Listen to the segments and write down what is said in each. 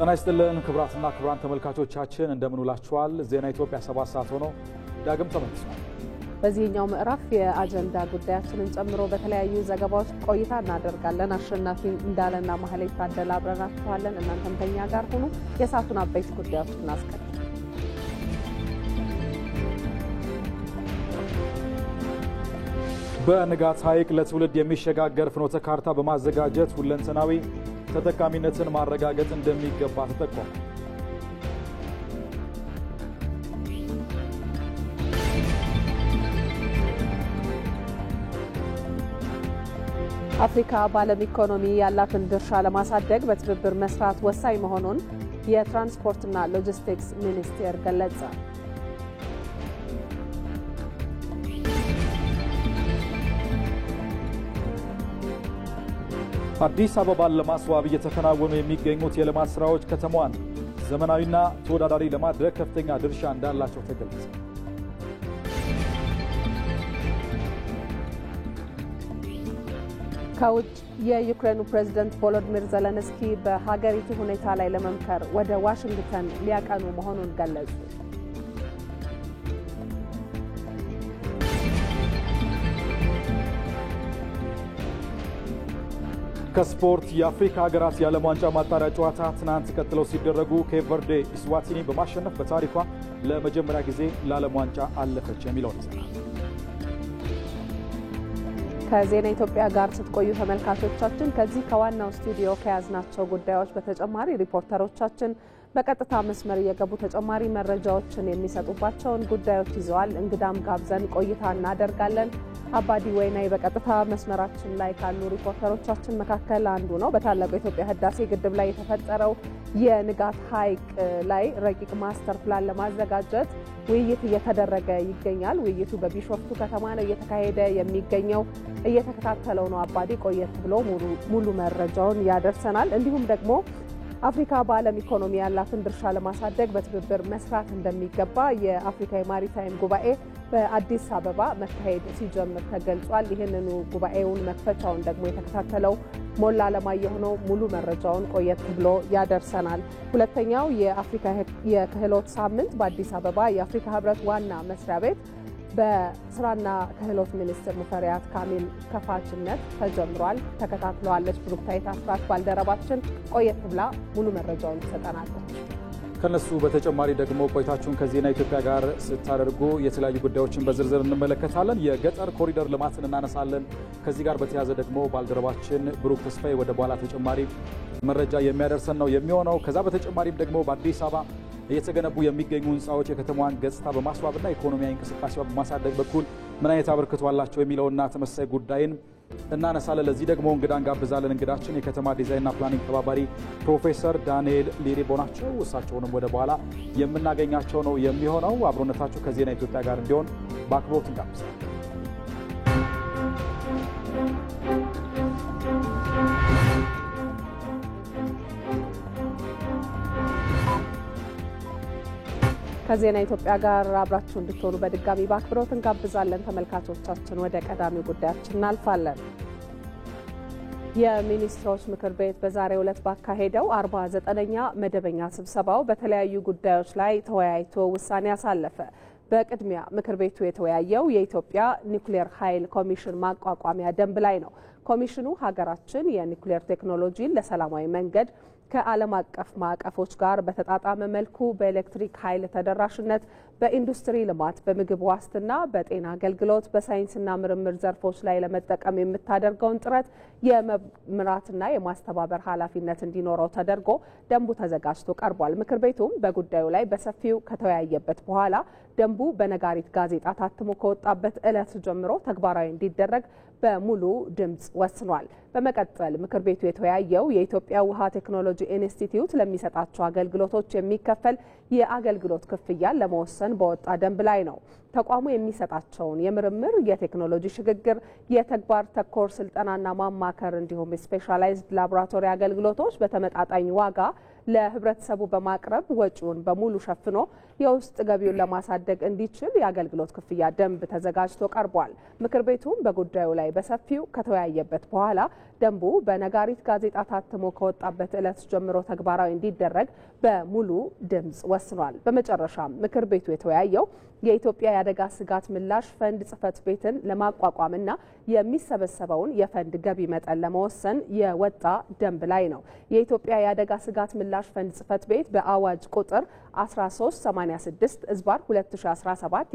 ጤና ይስጥልን ክቡራትና ክቡራን ተመልካቾቻችን እንደምን ውላችኋል። ዜና ኢትዮጵያ 7 ሰዓት ሆኖ ዳግም ተመልሷል። በዚህኛው ምዕራፍ የአጀንዳ ጉዳያችንን ጨምሮ በተለያዩ ዘገባዎች ቆይታ እናደርጋለን። አሸናፊ እንዳለና ማህሌት ታደለ አብረናችኋለን። እናንተም ከኛ ጋር ሁኑ። የሰዓቱን አበይት ጉዳዮች እናስቀድም። በንጋት ሐይቅ ለትውልድ የሚሸጋገር ፍኖተ ካርታ በማዘጋጀት ሁለንተናዊ ተጠቃሚነትን ማረጋገጥ እንደሚገባ ተጠቆመ። አፍሪካ በዓለም ኢኮኖሚ ያላትን ድርሻ ለማሳደግ በትብብር መስራት ወሳኝ መሆኑን የትራንስፖርትና ሎጂስቲክስ ሚኒስቴር ገለጸ። አዲስ አበባን ለማስዋብ እየተከናወኑ የሚገኙት የልማት ስራዎች ከተማዋን ዘመናዊና ተወዳዳሪ ለማድረግ ከፍተኛ ድርሻ እንዳላቸው ተገለጸ። ከውጭ የዩክሬኑ ፕሬዝዳንት ቮሎዲሚር ዜሌንስኪ በሀገሪቱ ሁኔታ ላይ ለመምከር ወደ ዋሽንግተን ሊያቀኑ መሆኑን ገለጹ። ከስፖርት የአፍሪካ ሀገራት የዓለም ዋንጫ ማጣሪያ ጨዋታ ትናንት ቀጥለው ሲደረጉ ኬፕ ቨርዴ ኢስዋቲኒ በማሸነፍ በታሪኳ ለመጀመሪያ ጊዜ ለዓለም ዋንጫ አለፈች የሚለው ነው። ከዜና ኢትዮጵያ ጋር ስትቆዩ ተመልካቾቻችን ከዚህ ከዋናው ስቱዲዮ ከያዝናቸው ጉዳዮች በተጨማሪ ሪፖርተሮቻችን በቀጥታ መስመር እየገቡ ተጨማሪ መረጃዎችን የሚሰጡባቸውን ጉዳዮች ይዘዋል። እንግዳም ጋብዘን ቆይታ እናደርጋለን። አባዲ ወይናይ በቀጥታ መስመራችን ላይ ካሉ ሪፖርተሮቻችን መካከል አንዱ ነው። በታላቁ የኢትዮጵያ ህዳሴ ግድብ ላይ የተፈጠረው የንጋት ሐይቅ ላይ ረቂቅ ማስተር ፕላን ለማዘጋጀት ውይይት እየተደረገ ይገኛል። ውይይቱ በቢሾፍቱ ከተማ ነው እየተካሄደ የሚገኘው። እየተከታተለው ነው አባዲ። ቆየት ብሎ ሙሉ መረጃውን ያደርሰናል። እንዲሁም ደግሞ አፍሪካ በዓለም ኢኮኖሚ ያላትን ድርሻ ለማሳደግ በትብብር መስራት እንደሚገባ የአፍሪካ የማሪታይም ጉባኤ በአዲስ አበባ መካሄድ ሲጀምር ተገልጿል። ይህንኑ ጉባኤውን መክፈቻውን ደግሞ የተከታተለው ሞላ አለማየሁ ነው። ሙሉ መረጃውን ቆየት ብሎ ያደርሰናል። ሁለተኛው የአፍሪካ የክህሎት ሳምንት በአዲስ አበባ የአፍሪካ ህብረት ዋና መስሪያ ቤት በስራና ክህሎት ሚኒስትር ሙፈሪያት ካሚል ከፋችነት ተጀምሯል። ተከታትለዋለች ብሩክታይት አስራት ባልደረባችን ቆየት ብላ ሙሉ መረጃውን ትሰጠናለች። ከነሱ በተጨማሪ ደግሞ ቆይታችሁን ከዜና ኢትዮጵያ ጋር ስታደርጉ የተለያዩ ጉዳዮችን በዝርዝር እንመለከታለን። የገጠር ኮሪደር ልማትን እናነሳለን። ከዚህ ጋር በተያያዘ ደግሞ ባልደረባችን ብሩክ ተስፋዬ ወደ በኋላ ተጨማሪ መረጃ የሚያደርሰን ነው የሚሆነው። ከዛ በተጨማሪም ደግሞ በአዲስ አበባ እየተገነቡ የሚገኙ ህንፃዎች የከተማዋን ገጽታ በማስዋብና ኢኮኖሚያዊ እንቅስቃሴዋ በማሳደግ በኩል ምን አይነት አበርክቶ አላቸው የሚለውና ተመሳሳይ ጉዳይን እናነሳለን። ለዚህ ደግሞ እንግዳ እንጋብዛለን። እንግዳችን የከተማ ዲዛይንና ፕላኒንግ ተባባሪ ፕሮፌሰር ዳንኤል ሊሪቦ ናቸው። እሳቸውንም ወደ በኋላ የምናገኛቸው ነው የሚሆነው። አብሮነታችሁ ከዜና ኢትዮጵያ ጋር እንዲሆን በአክብሮት እንጋብዛለን። ከዜና ኢትዮጵያ ጋር አብራችሁ እንድትሆኑ በድጋሚ በአክብሮት እንጋብዛለን። ተመልካቾቻችን ወደ ቀዳሚው ጉዳያችን እናልፋለን። የሚኒስትሮች ምክር ቤት በዛሬው ዕለት ባካሄደው 49ኛ መደበኛ ስብሰባው በተለያዩ ጉዳዮች ላይ ተወያይቶ ውሳኔ አሳለፈ። በቅድሚያ ምክር ቤቱ የተወያየው የኢትዮጵያ ኒውክሌር ኃይል ኮሚሽን ማቋቋሚያ ደንብ ላይ ነው። ኮሚሽኑ ሀገራችን የኒውክሌር ቴክኖሎጂን ለሰላማዊ መንገድ ከዓለም አቀፍ ማዕቀፎች ጋር በተጣጣመ መልኩ በኤሌክትሪክ ኃይል ተደራሽነት፣ በኢንዱስትሪ ልማት፣ በምግብ ዋስትና፣ በጤና አገልግሎት፣ በሳይንስና ምርምር ዘርፎች ላይ ለመጠቀም የምታደርገውን ጥረት የመምራትና የማስተባበር ኃላፊነት እንዲኖረው ተደርጎ ደንቡ ተዘጋጅቶ ቀርቧል። ምክር ቤቱም በጉዳዩ ላይ በሰፊው ከተወያየበት በኋላ ደንቡ በነጋሪት ጋዜጣ ታትሞ ከወጣበት ዕለት ጀምሮ ተግባራዊ እንዲደረግ በሙሉ ድምጽ ወስኗል። በመቀጠል ምክር ቤቱ የተወያየው የኢትዮጵያ ውሃ ቴክኖሎጂ ኢንስቲትዩት ለሚሰጣቸው አገልግሎቶች የሚከፈል የአገልግሎት ክፍያን ለመወሰን በወጣ ደንብ ላይ ነው። ተቋሙ የሚሰጣቸውን የምርምር፣ የቴክኖሎጂ ሽግግር፣ የተግባር ተኮር ስልጠናና ማማከር እንዲሁም ስፔሻላይዝድ ላቦራቶሪ አገልግሎቶች በተመጣጣኝ ዋጋ ለህብረተሰቡ በማቅረብ ወጪውን በሙሉ ሸፍኖ የውስጥ ገቢውን ለማሳደግ እንዲችል የአገልግሎት ክፍያ ደንብ ተዘጋጅቶ ቀርቧል። ምክር ቤቱም በጉዳዩ ላይ በሰፊው ከተወያየበት በኋላ ደንቡ በነጋሪት ጋዜጣ ታትሞ ከወጣበት ዕለት ጀምሮ ተግባራዊ እንዲደረግ በሙሉ ድምጽ ወስኗል። በመጨረሻም ምክር ቤቱ የተወያየው የኢትዮጵያ የአደጋ ስጋት ምላሽ ፈንድ ጽሕፈት ቤትን ለማቋቋምና የሚሰበሰበውን የፈንድ ገቢ መጠን ለመወሰን የወጣ ደንብ ላይ ነው። የኢትዮጵያ የአደጋ ስጋት ምላሽ ፈንድ ጽሕፈት ቤት በአዋጅ ቁጥር 1386/2017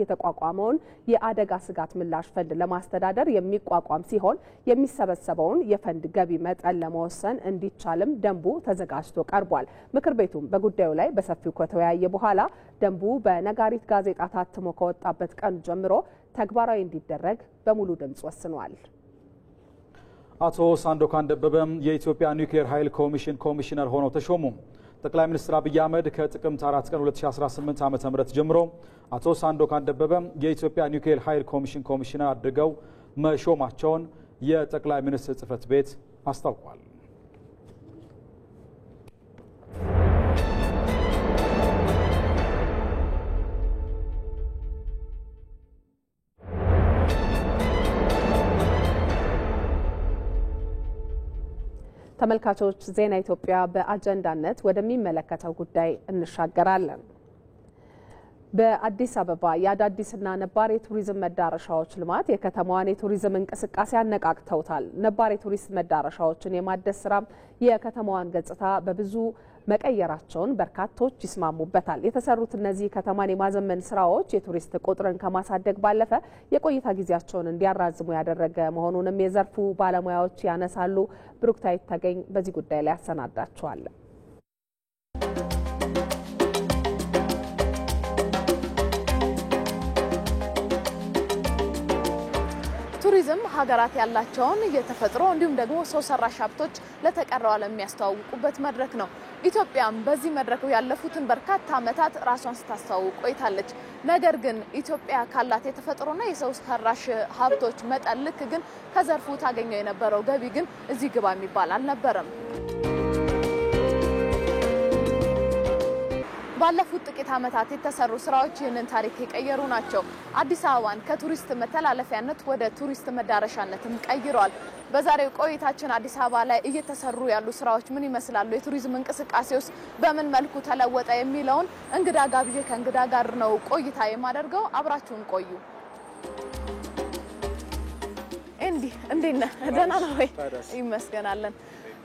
የተቋቋመውን የአደጋ ስጋት ምላሽ ፈንድ ለማስተዳደር የሚቋቋም ሲሆን የሚሰበሰበውን የፈንድ ገቢ መጠን ለመወሰን እንዲቻልም ደንቡ ተዘጋጅቶ ቀርቧል። ምክር ቤቱም በጉዳዩ ላይ በሰፊው ከተወያየ በኋላ ደንቡ በነጋሪት ጋዜጣ ታትሞ ከወጣበት ቀን ጀምሮ ተግባራዊ እንዲደረግ በሙሉ ድምጽ ወስኗል። አቶ ሳንዶካን ደበበም የኢትዮጵያ ኒውክሌር ኃይል ኮሚሽን ኮሚሽነር ሆነው ተሾሙ። ጠቅላይ ሚኒስትር አብይ አህመድ ከጥቅምት 4 ቀን 2018 ዓ.ም ጀምሮ አቶ ሳንዶካን ደበበም የኢትዮጵያ ኒውክሌር ኃይል ኮሚሽን ኮሚሽነር አድርገው መሾማቸውን የጠቅላይ ሚኒስትር ጽሕፈት ቤት አስታውቋል። ተመልካቾች ዜና ኢትዮጵያ በአጀንዳነት ወደሚመለከተው ጉዳይ እንሻገራለን። በአዲስ አበባ የአዳዲስና ነባር የቱሪዝም መዳረሻዎች ልማት የከተማዋን የቱሪዝም እንቅስቃሴ አነቃቅተውታል። ነባር የቱሪስት መዳረሻዎችን የማደስ ስራም የከተማዋን ገጽታ በብዙ መቀየራቸውን በርካቶች ይስማሙበታል። የተሰሩት እነዚህ ከተማን የማዘመን ስራዎች የቱሪስት ቁጥርን ከማሳደግ ባለፈ የቆይታ ጊዜያቸውን እንዲያራዝሙ ያደረገ መሆኑንም የዘርፉ ባለሙያዎች ያነሳሉ። ብሩክታይት ተገኝ በዚህ ጉዳይ ላይ ያሰናዳቸዋል። ቱሪዝም ሀገራት ያላቸውን የተፈጥሮ እንዲሁም ደግሞ ሰው ሰራሽ ሀብቶች ለተቀረው ዓለም የሚያስተዋውቁበት መድረክ ነው። ኢትዮጵያም በዚህ መድረክ ያለፉትን በርካታ ዓመታት ራሷን ስታስተዋውቅ ቆይታለች። ነገር ግን ኢትዮጵያ ካላት የተፈጥሮና የሰው ሰራሽ ሀብቶች መጠን ልክ ግን ከዘርፉ ታገኘው የነበረው ገቢ ግን እዚህ ግባ የሚባል አልነበረም። ባለፉት ጥቂት ዓመታት የተሰሩ ስራዎች ይህንን ታሪክ የቀየሩ ናቸው። አዲስ አበባን ከቱሪስት መተላለፊያነት ወደ ቱሪስት መዳረሻነትም ቀይረዋል። በዛሬው ቆይታችን አዲስ አበባ ላይ እየተሰሩ ያሉ ስራዎች ምን ይመስላሉ፣ የቱሪዝም እንቅስቃሴውስ በምን መልኩ ተለወጠ የሚለውን እንግዳ ጋብዤ ከእንግዳ ጋር ነው ቆይታ የማደርገው። አብራችሁን ቆዩ። እንዴት ነህ? ደህና ነህ ወይ? ይመስገናለን።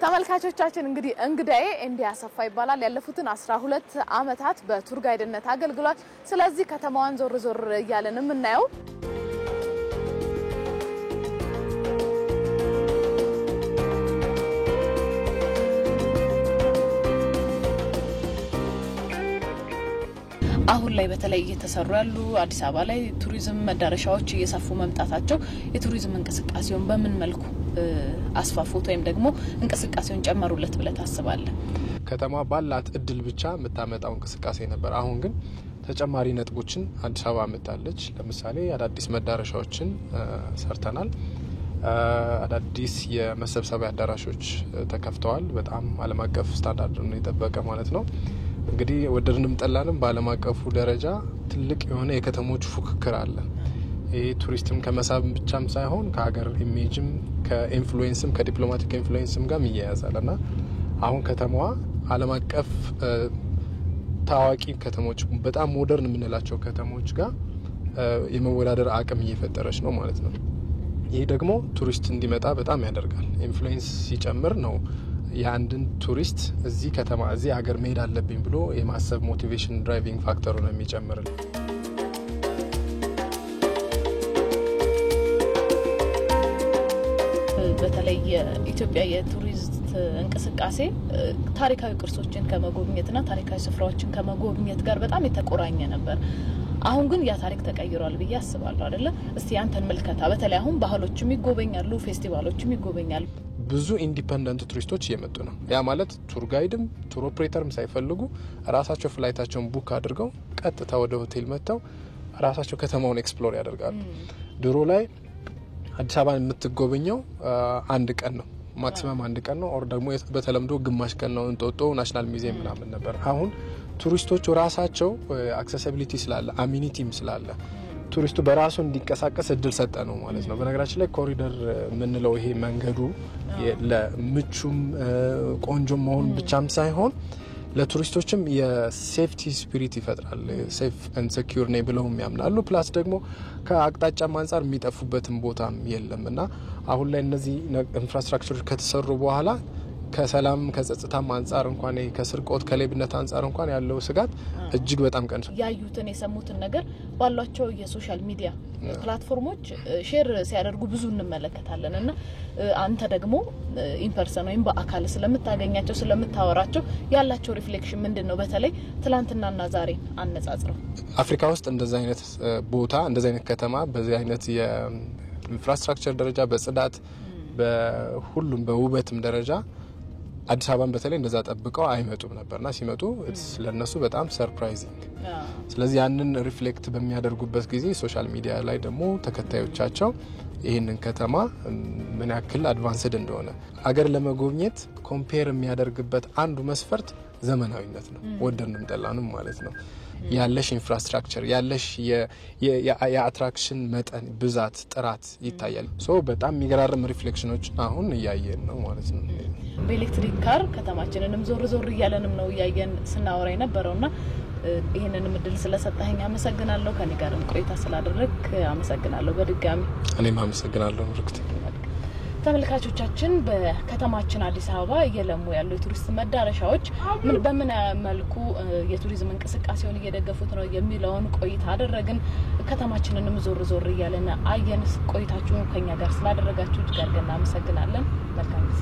ተመልካቾቻችን እንግዲህ እንግዳዬ እንዲህ አሰፋ ይባላል። ያለፉትን 12 ዓመታት በቱር ጋይድነት አገልግሏል። ስለዚህ ከተማዋን ዞር ዞር እያለን የምናየው አሁን ላይ በተለይ እየተሰሩ ያሉ አዲስ አበባ ላይ ቱሪዝም መዳረሻዎች እየሰፉ መምጣታቸው የቱሪዝም እንቅስቃሴውን በምን መልኩ አስፋፉት ወይም ደግሞ እንቅስቃሴውን ጨመሩለት ብለህ ታስባለህ? ከተማ ባላት እድል ብቻ የምታመጣው እንቅስቃሴ ነበር። አሁን ግን ተጨማሪ ነጥቦችን አዲስ አበባ መጣለች። ለምሳሌ አዳዲስ መዳረሻዎችን ሰርተናል። አዳዲስ የመሰብሰቢያ አዳራሾች ተከፍተዋል። በጣም ዓለም አቀፍ ስታንዳርድን የጠበቀ ማለት ነው። እንግዲህ ወደድንም ጠላንም በዓለም አቀፉ ደረጃ ትልቅ የሆነ የከተሞች ፉክክር አለ። ይሄ ቱሪስትም ከመሳብ ብቻም ሳይሆን ከሀገር ኢሜጅም ከኢንፍሉዌንስም ከዲፕሎማቲክ ኢንፍሉዌንስም ጋር ይያያዛልና አሁን ከተማዋ ዓለም አቀፍ ታዋቂ ከተሞች በጣም ሞደርን የምንላቸው ከተሞች ጋር የመወዳደር አቅም እየፈጠረች ነው ማለት ነው። ይሄ ደግሞ ቱሪስት እንዲመጣ በጣም ያደርጋል። ኢንፍሉዌንስ ሲጨምር ነው የአንድን ቱሪስት እዚህ ከተማ እዚህ ሀገር መሄድ አለብኝ ብሎ የማሰብ ሞቲቬሽን ድራይቪንግ ፋክተሩ ነው የሚጨምርልን። በተለይ የኢትዮጵያ የቱሪስት እንቅስቃሴ ታሪካዊ ቅርሶችን ከመጎብኘትና ታሪካዊ ስፍራዎችን ከመጎብኘት ጋር በጣም የተቆራኘ ነበር። አሁን ግን ያ ታሪክ ተቀይሯል ብዬ አስባለሁ አይደለ? እስቲ አንተን መልከታ። በተለይ አሁን ባህሎችም ይጎበኛሉ፣ ፌስቲቫሎችም ይጎበኛሉ። ብዙ ኢንዲፔንደንት ቱሪስቶች እየመጡ ነው። ያ ማለት ቱር ጋይድም ቱር ኦፕሬተርም ሳይፈልጉ ራሳቸው ፍላይታቸውን ቡክ አድርገው ቀጥታ ወደ ሆቴል መጥተው ራሳቸው ከተማውን ኤክስፕሎር ያደርጋሉ። ድሮ ላይ አዲስ አበባን የምትጎበኘው አንድ ቀን ነው ማክሲመም አንድ ቀን ነው ኦር ደግሞ በተለምዶ ግማሽ ቀን ነው እንጦጦ ናሽናል ሙዚየም ምናምን ነበር። አሁን ቱሪስቶቹ ራሳቸው አክሰሲቢሊቲ ስላለ አሚኒቲም ስላለ ቱሪስቱ በራሱ እንዲንቀሳቀስ እድል ሰጠ ነው ማለት ነው። በነገራችን ላይ ኮሪደር የምንለው ይሄ መንገዱ ለምቹም ቆንጆም መሆን ብቻም ሳይሆን ለቱሪስቶችም የሴፍቲ ስፒሪት ይፈጥራል። ሴፍ ኤንድ ሴኩር ነው ብለው የሚያምናሉ። ፕላስ ደግሞ ከአቅጣጫም አንፃር የሚጠፉበትም ቦታም የለምና አሁን ላይ እነዚህ ኢንፍራስትራክቸሮች ከተሰሩ በኋላ ከሰላም ከጸጥታም አንፃር እንኳን ከስርቆት ከሌብነት አንፃር እንኳን ያለው ስጋት እጅግ በጣም ቀንሷል። ያዩትን የሰሙትን ነገር ባሏቸው የሶሻል ሚዲያ ፕላትፎርሞች ሼር ሲያደርጉ ብዙ እንመለከታለን እና አንተ ደግሞ ኢንፐርሰን ወይም በአካል ስለምታገኛቸው ስለምታወራቸው ያላቸው ሪፍሌክሽን ምንድነው? በተለይ ትላንትናና ዛሬ አነጻጽረው አፍሪካ ውስጥ እንደዛ አይነት ቦታ እንደዛ አይነት ከተማ በዚህ አይነት የኢንፍራስትራክቸር ደረጃ በጽዳት በሁሉም በውበትም ደረጃ አዲስ አበባን በተለይ እንደዛ ጠብቀው አይመጡም ነበርና ሲመጡ ለነሱ በጣም ሰርፕራይዚንግ። ስለዚህ ያንን ሪፍሌክት በሚያደርጉበት ጊዜ ሶሻል ሚዲያ ላይ ደግሞ ተከታዮቻቸው ይህንን ከተማ ምን ያክል አድቫንስድ እንደሆነ አገር ለመጎብኘት ኮምፔር የሚያደርግበት አንዱ መስፈርት ዘመናዊነት ነው። ወደንም ጠላንም ማለት ነው። ያለሽ ኢንፍራስትራክቸር ያለሽ የአትራክሽን መጠን ብዛት ጥራት ይታያል። በጣም የሚገራርም ሪፍሌክሽኖች አሁን እያየን ነው ማለት ነው። በኤሌክትሪክ ካር ከተማችንንም ዞር ዞር እያለንም ነው እያየን ስናወራ የነበረውና ይሄንንም እድል ስለሰጣኸኝ አመሰግናለሁ። ከኔ ጋርም ቆይታ ስላደረክ አመሰግናለሁ በድጋሚ። እኔም አመሰግናለሁ ሩክቲ። ተመልካቾቻችን በከተማችን አዲስ አበባ እየለሙ ያሉ የቱሪስት መዳረሻዎች በምን መልኩ የቱሪዝም እንቅስቃሴውን እየደገፉት ነው የሚለውን ቆይታ አደረግን። ከተማችንንም ዞር ዞር እያለን አየን። ቆይታችሁን ከኛ ጋር ስላደረጋችሁ እጅግ አድርገን እናመሰግናለን። መልካም ጊዜ።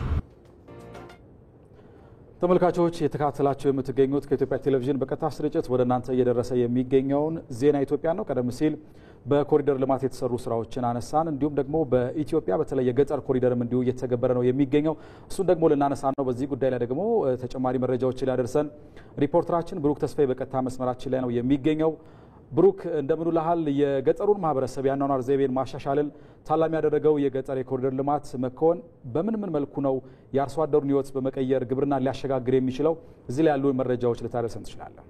ተመልካቾች የተከታተላችሁ የምትገኙት ከኢትዮጵያ ቴሌቪዥን በቀጥታ ስርጭት ወደ እናንተ እየደረሰ የሚገኘውን ዜና ኢትዮጵያ ነው። ቀደም ሲል በኮሪደር ልማት የተሰሩ ስራዎችን አነሳን። እንዲሁም ደግሞ በኢትዮጵያ በተለይ የገጠር ኮሪደርም እንዲሁ እየተገበረ ነው የሚገኘው። እሱን ደግሞ ልናነሳ ነው። በዚህ ጉዳይ ላይ ደግሞ ተጨማሪ መረጃዎችን ሊያደርሰን ሪፖርተራችን ብሩክ ተስፋዬ በቀጥታ መስመራችን ላይ ነው የሚገኘው። ብሩክ እንደምን ውለሃል? የገጠሩን ማህበረሰብ ያኗኗር ዘይቤን ማሻሻልን ታላሚ ያደረገው የገጠር የኮሪደር ልማት መከወን በምን መልኩ ነው የአርሶ አደሩን ህይወት በመቀየር ግብርና ሊያሸጋግር የሚችለው? እዚህ ላይ ያሉ መረጃዎች ልታደርሰን ትችላለህ?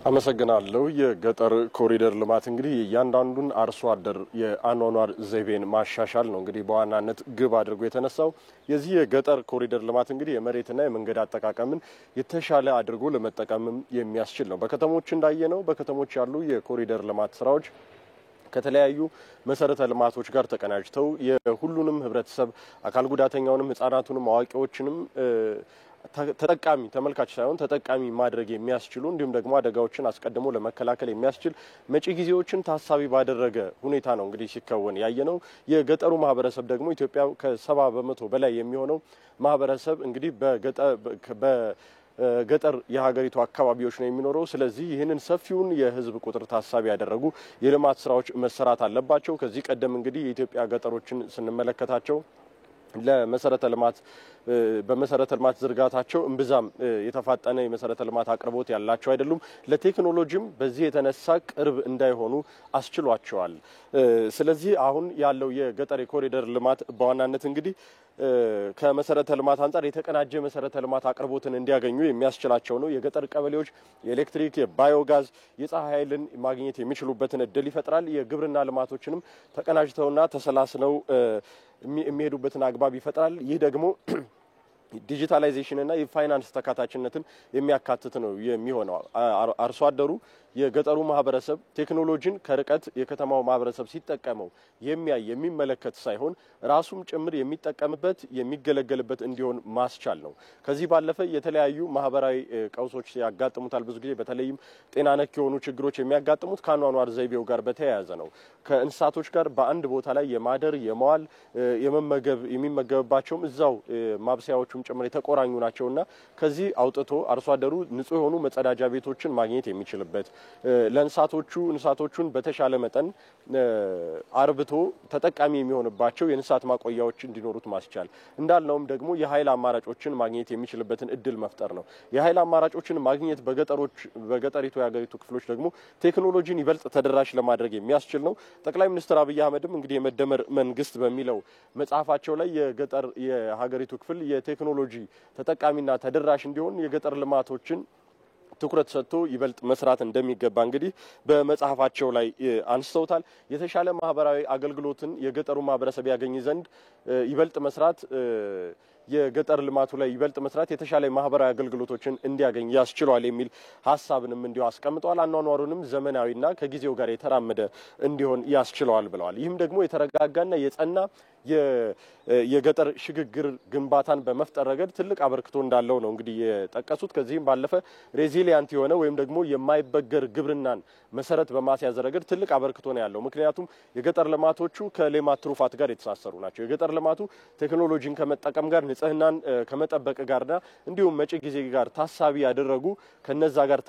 አመሰግናለሁ። የገጠር ኮሪደር ልማት እንግዲህ እያንዳንዱን አርሶ አደር የአኗኗር ዘይቤን ማሻሻል ነው እንግዲህ በዋናነት ግብ አድርጎ የተነሳው። የዚህ የገጠር ኮሪደር ልማት እንግዲህ የመሬትና የመንገድ አጠቃቀምን የተሻለ አድርጎ ለመጠቀምም የሚያስችል ነው። በከተሞች እንዳየነው በከተሞች ያሉ የኮሪደር ልማት ስራዎች ከተለያዩ መሰረተ ልማቶች ጋር ተቀናጅተው የሁሉንም ህብረተሰብ አካል ጉዳተኛውንም ህፃናቱንም አዋቂዎችንም ተጠቃሚ ተመልካች ሳይሆን ተጠቃሚ ማድረግ የሚያስችሉ እንዲሁም ደግሞ አደጋዎችን አስቀድሞ ለመከላከል የሚያስችል መጪ ጊዜዎችን ታሳቢ ባደረገ ሁኔታ ነው እንግዲህ ሲከወን ያየነው። የገጠሩ ማህበረሰብ ደግሞ ኢትዮጵያ ከ70% በላይ የሚሆነው ማህበረሰብ እንግዲህ በገጠር የሀገሪቱ አካባቢዎች ነው የሚኖረው። ስለዚህ ይህንን ሰፊውን የህዝብ ቁጥር ታሳቢ ያደረጉ የልማት ስራዎች መሰራት አለባቸው። ከዚህ ቀደም እንግዲህ የኢትዮጵያ ገጠሮችን ስንመለከታቸው በመሰረተ ልማት ዝርጋታቸው እምብዛም የተፋጠነ የመሰረተ ልማት አቅርቦት ያላቸው አይደሉም። ለቴክኖሎጂም በዚህ የተነሳ ቅርብ እንዳይሆኑ አስችሏቸዋል። ስለዚህ አሁን ያለው የገጠር የኮሪደር ልማት በዋናነት እንግዲህ ከመሰረተ ልማት አንፃር የተቀናጀ መሰረተ ልማት አቅርቦትን እንዲያገኙ የሚያስችላቸው ነው። የገጠር ቀበሌዎች የኤሌክትሪክ፣ የባዮጋዝ፣ የፀሐይ ኃይልን ማግኘት የሚችሉበትን እድል ይፈጥራል። የግብርና ልማቶችንም ተቀናጅተውና ተሰላስለው የሚሄዱበትን አግባብ ይፈጥራል። ይህ ደግሞ ዲጂታላይዜሽን እና የፋይናንስ ተካታችነትን የሚያካትት ነው የሚሆነው። አርሶ አደሩ የገጠሩ ማህበረሰብ ቴክኖሎጂን ከርቀት የከተማው ማህበረሰብ ሲጠቀመው የሚመለከት ሳይሆን ራሱም ጭምር የሚጠቀምበት የሚገለገልበት እንዲሆን ማስቻል ነው። ከዚህ ባለፈ የተለያዩ ማህበራዊ ቀውሶች ያጋጥሙታል። ብዙ ጊዜ በተለይም ጤና ነክ የሆኑ ችግሮች የሚያጋጥሙት ከአኗኗር ዘይቤው ጋር በተያያዘ ነው። ከእንስሳቶች ጋር በአንድ ቦታ ላይ የማደር የመዋል የሚመገብባቸውም እዛው ማብሰያዎቹ ልማቶቹም ጭምር የተቆራኙ ናቸውና ከዚህ አውጥቶ አርሶ አደሩ ንጹህ የሆኑ መጸዳጃ ቤቶችን ማግኘት የሚችልበት እንስሳቶቹን በተሻለ መጠን አርብቶ ተጠቃሚ የሚሆንባቸው የእንስሳት ማቆያዎች እንዲኖሩት ማስቻል እንዳልነውም ደግሞ የኃይል አማራጮችን ማግኘት የሚችልበትን እድል መፍጠር ነው። የኃይል አማራጮችን ማግኘት በገጠሪቱ የሀገሪቱ ክፍሎች ደግሞ ቴክኖሎጂን ይበልጥ ተደራሽ ለማድረግ የሚያስችል ነው። ጠቅላይ ሚኒስትር አብይ አህመድም እንግዲህ የመደመር መንግስት በሚለው መጽሐፋቸው ላይ የገጠር የሀገሪቱ ክፍል የቴክኖሎጂ ተጠቃሚና ተደራሽ እንዲሆን የገጠር ልማቶችን ትኩረት ሰጥቶ ይበልጥ መስራት እንደሚገባ እንግዲህ በመጽሐፋቸው ላይ አንስተውታል። የተሻለ ማህበራዊ አገልግሎትን የገጠሩ ማህበረሰብ ያገኝ ዘንድ ይበልጥ መስራት የገጠር ልማቱ ላይ ይበልጥ መስራት የተሻለ ማህበራዊ አገልግሎቶችን እንዲያገኝ ያስችሏል የሚል ሐሳብንም እንዲሁ አስቀምጠዋል። አኗኗሩንም ዘመናዊና ከጊዜው ጋር የተራመደ እንዲሆን ያስችለዋል ብለዋል። ይህም ደግሞ የተረጋጋና የጸና የገጠር ሽግግር ግንባታን በመፍጠር ረገድ ትልቅ አበርክቶ እንዳለው ነው እንግዲህ የጠቀሱት። ከዚህም ባለፈ ሬዚሊያንት የሆነ ወይም ደግሞ የማይበገር ግብርናን መሰረት በማስያዝ ረገድ ትልቅ አበርክቶ ነው ያለው። ምክንያቱም የገጠር ልማቶቹ ከሌማት ትሩፋት ጋር የተሳሰሩ ናቸው። የገጠር ልማቱ ቴክኖሎጂን ከመጠቀም ጋር ንጽህናን ከመጠበቅ ጋርና እንዲሁም መጪ ጊዜ ጋር ታሳቢ ያደረጉ ከነዛ ጋር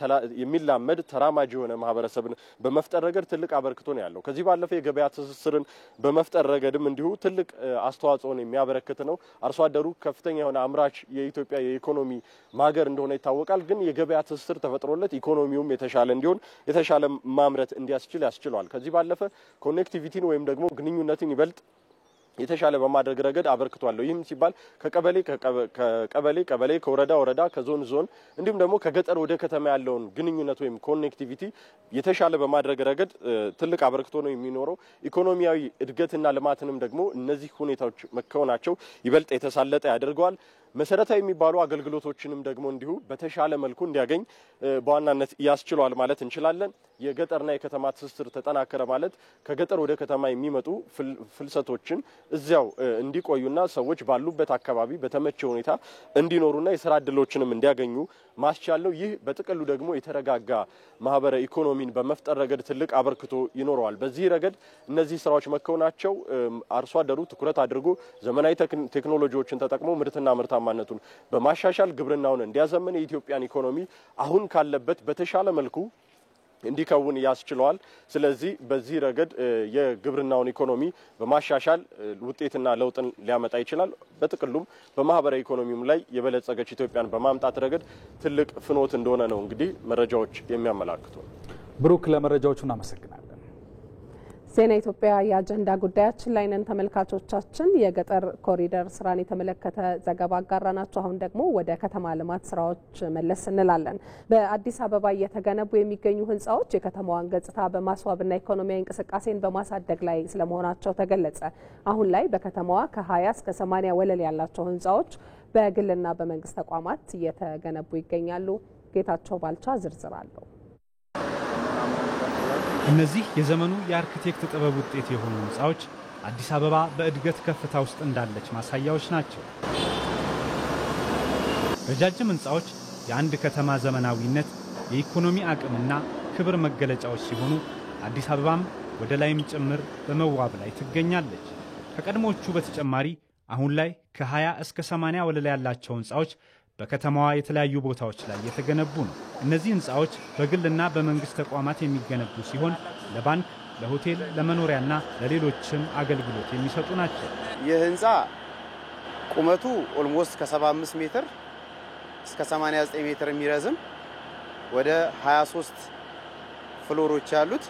የሚላመድ ተራማጅ የሆነ ማህበረሰብን በመፍጠር ረገድ ትልቅ አበርክቶ ነው ያለው። ከዚህ ባለፈ የገበያ ትስስርን በመፍጠር ረገድም እንዲሁ ትልቅ አስተዋጽኦን የሚያበረክት ነው። አርሶ አደሩ ከፍተኛ የሆነ አምራች የኢትዮጵያ የኢኮኖሚ ማገር እንደሆነ ይታወቃል። ግን የገበያ ትስስር ተፈጥሮለት ኢኮኖሚውም የተሻለ እንዲሆን የተሻለ ማምረት እንዲያስችል ያስችሏል። ከዚህ ባለፈ ኮኔክቲቪቲን ወይም ደግሞ ግንኙነትን ይበልጥ የተሻለ በማድረግ ረገድ አበርክቷል። ይህም ሲባል ከቀበሌ ከወረዳ ከዞን እንዲሁም ደግሞ ከገጠር ወደ ከተማ ያለውን ግንኙነት ወይም ኮኔክቲቪቲ የተሻለ በማድረግ ረገድ ትልቅ አበርክቶ ነው የሚኖረው። ኢኮኖሚያዊ እድገትና ልማትንም ደግሞ እነዚህ ሁኔታዎች መከወናቸው ይበልጥ የተሳለጠ ያደርገዋል። መሰረታዊ የሚባሉ አገልግሎቶችንም ደግሞ እንዲሁ በተሻለ መልኩ እንዲያገኝ በዋናነት ያስችሏል ማለት እንችላለን። የገጠርና የከተማ ትስስር ተጠናከረ ማለት ከገጠር ወደ ከተማ የሚመጡ ፍልሰቶችን እዚያው እንዲቆዩና ሰዎች ባሉበት አካባቢ በተመቸ ሁኔታ እንዲኖሩና የስራ እድሎችንም እንዲያገኙ ማስቻል ነው። ይህ በጥቅሉ ደግሞ የተረጋጋ ማህበረ ኢኮኖሚን በመፍጠር ረገድ ትልቅ አበርክቶ ይኖረዋል። በዚህ ረገድ እነዚህ ስራዎች መከወናቸው አርሶ አደሩ ትኩረት አድርጎ ዘመናዊ ቴክኖሎጂዎችን ተጠቅሞ ምርትና ምርታማነቱን በማሻሻል ግብርናውን እንዲያዘምን የኢትዮጵያን ኢኮኖሚ አሁን ካለበት በተሻለ መልኩ እንዲከውን ያስችለዋል። ስለዚህ በዚህ ረገድ የግብርናውን ኢኮኖሚ በማሻሻል ውጤትና ለውጥን ሊያመጣ ይችላል። በጥቅሉም በማህበራዊ ኢኮኖሚውም ላይ የበለጸገች ኢትዮጵያን በማምጣት ረገድ ትልቅ ፍኖት እንደሆነ ነው እንግዲህ መረጃዎች የሚያመላክቱ። ብሩክ፣ ለመረጃዎቹ እናመሰግናለን። ዜና ኢትዮጵያ የአጀንዳ ጉዳያችን ላይ ነን ተመልካቾቻችን። የገጠር ኮሪደር ስራን የተመለከተ ዘገባ አጋራናችሁ። አሁን ደግሞ ወደ ከተማ ልማት ስራዎች መለስ እንላለን። በአዲስ አበባ እየተገነቡ የሚገኙ ህንፃዎች የከተማዋን ገጽታ በማስዋብና ኢኮኖሚያዊ እንቅስቃሴን በማሳደግ ላይ ስለመሆናቸው ተገለጸ። አሁን ላይ በከተማዋ ከ20 እስከ 80 ወለል ያላቸው ህንፃዎች በግልና በመንግስት ተቋማት እየተገነቡ ይገኛሉ። ጌታቸው ባልቻ ዝርዝር አለው። እነዚህ የዘመኑ የአርኪቴክት ጥበብ ውጤት የሆኑ ህንፃዎች አዲስ አበባ በእድገት ከፍታ ውስጥ እንዳለች ማሳያዎች ናቸው። ረጃጅም ህንፃዎች የአንድ ከተማ ዘመናዊነት፣ የኢኮኖሚ አቅምና ክብር መገለጫዎች ሲሆኑ አዲስ አበባም ወደ ላይም ጭምር በመዋብ ላይ ትገኛለች። ከቀድሞቹ በተጨማሪ አሁን ላይ ከ20 እስከ 80 ወለል ያላቸው ህንፃዎች በከተማዋ የተለያዩ ቦታዎች ላይ የተገነቡ ነው። እነዚህ ህንፃዎች በግልና በመንግስት ተቋማት የሚገነቡ ሲሆን ለባንክ፣ ለሆቴል፣ ለመኖሪያና ለሌሎችም አገልግሎት የሚሰጡ ናቸው። ይህ ህንፃ ቁመቱ ኦልሞስት ከ75 ሜትር እስከ 89 ሜትር የሚረዝም ወደ 23 ፍሎሮች ያሉት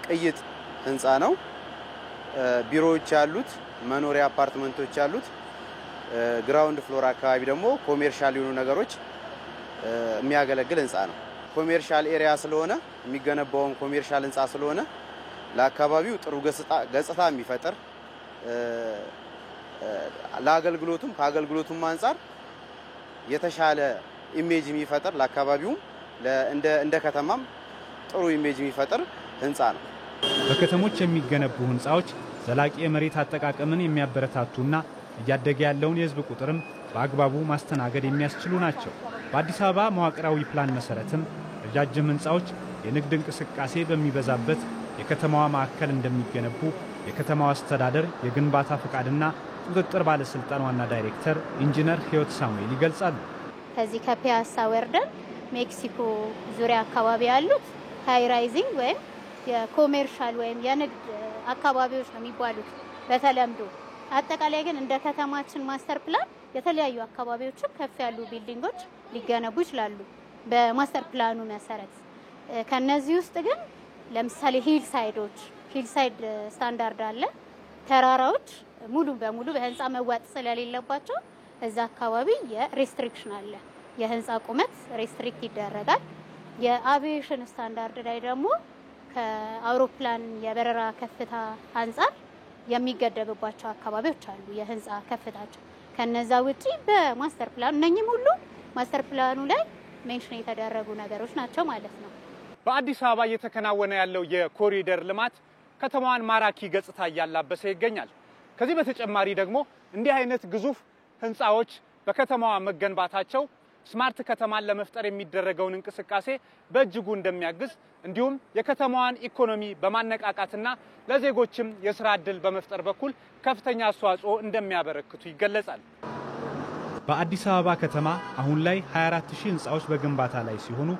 ቅይጥ ህንፃ ነው። ቢሮዎች ያሉት፣ መኖሪያ አፓርትመንቶች ያሉት፣ ግራውንድ ፍሎር አካባቢ ደግሞ ኮሜርሻል የሆኑ ነገሮች የሚያገለግል ህንፃ ነው። ኮሜርሻል ኤሪያ ስለሆነ የሚገነባውም ኮሜርሻል ህንፃ ስለሆነ ለአካባቢው ጥሩ ገጽታ የሚፈጥር ለአገልግሎቱም ከአገልግሎቱም አንፃር የተሻለ ኢሜጅ የሚፈጥር ለአካባቢውም እንደ ከተማም ጥሩ ኢሜጅ የሚፈጥር ህንፃ ነው። በከተሞች የሚገነቡ ህንፃዎች ዘላቂ የመሬት አጠቃቀምን የሚያበረታቱና እያደገ ያለውን የህዝብ ቁጥርም በአግባቡ ማስተናገድ የሚያስችሉ ናቸው። በአዲስ አበባ መዋቅራዊ ፕላን መሰረትም ረጃጅም ህንፃዎች የንግድ እንቅስቃሴ በሚበዛበት የከተማዋ ማዕከል እንደሚገነቡ የከተማዋ አስተዳደር የግንባታ ፈቃድና ቁጥጥር ባለስልጣን ዋና ዳይሬክተር ኢንጂነር ህይወት ሳሙኤል ይገልጻሉ። ከዚህ ከፒያሳ ወርደን ሜክሲኮ ዙሪያ አካባቢ ያሉት ሃይ ራይዚንግ ወይም የኮሜርሻል ወይም የንግድ አካባቢዎች ነው የሚባሉት በተለምዶ። አጠቃላይ ግን እንደ ከተማችን ማስተር ፕላን የተለያዩ አካባቢዎችም ከፍ ያሉ ቢልዲንጎች ሊገነቡ ይችላሉ በማስተር ፕላኑ መሰረት። ከነዚህ ውስጥ ግን ለምሳሌ ሂል ሳይድ ስታንዳርድ አለ። ተራራዎች ሙሉ በሙሉ በህንፃ መዋጥ ስለሌለባቸው እዛ አካባቢ የሬስትሪክሽን አለ። የህንፃ ቁመት ሬስትሪክት ይደረጋል። የአቪዬሽን ስታንዳርድ ላይ ደግሞ ከአውሮፕላን የበረራ ከፍታ አንፃር የሚገደብባቸው አካባቢዎች አሉ የህንፃ ከፍታቸው። ከነዛ ውጪ በማስተር ፕላኑ እነኚህም ሁሉ ማስተር ፕላኑ ላይ ሜንሽን የተደረጉ ነገሮች ናቸው ማለት ነው። በአዲስ አበባ እየተከናወነ ያለው የኮሪደር ልማት ከተማዋን ማራኪ ገጽታ እያላበሰ ይገኛል። ከዚህ በተጨማሪ ደግሞ እንዲህ አይነት ግዙፍ ህንፃዎች በከተማዋ መገንባታቸው ስማርት ከተማን ለመፍጠር የሚደረገውን እንቅስቃሴ በእጅጉ እንደሚያግዝ እንዲሁም የከተማዋን ኢኮኖሚ በማነቃቃትና ለዜጎችም የሥራ ዕድል በመፍጠር በኩል ከፍተኛ አስተዋጽኦ እንደሚያበረክቱ ይገለጻል። በአዲስ አበባ ከተማ አሁን ላይ 24000 ህንፃዎች በግንባታ ላይ ሲሆኑ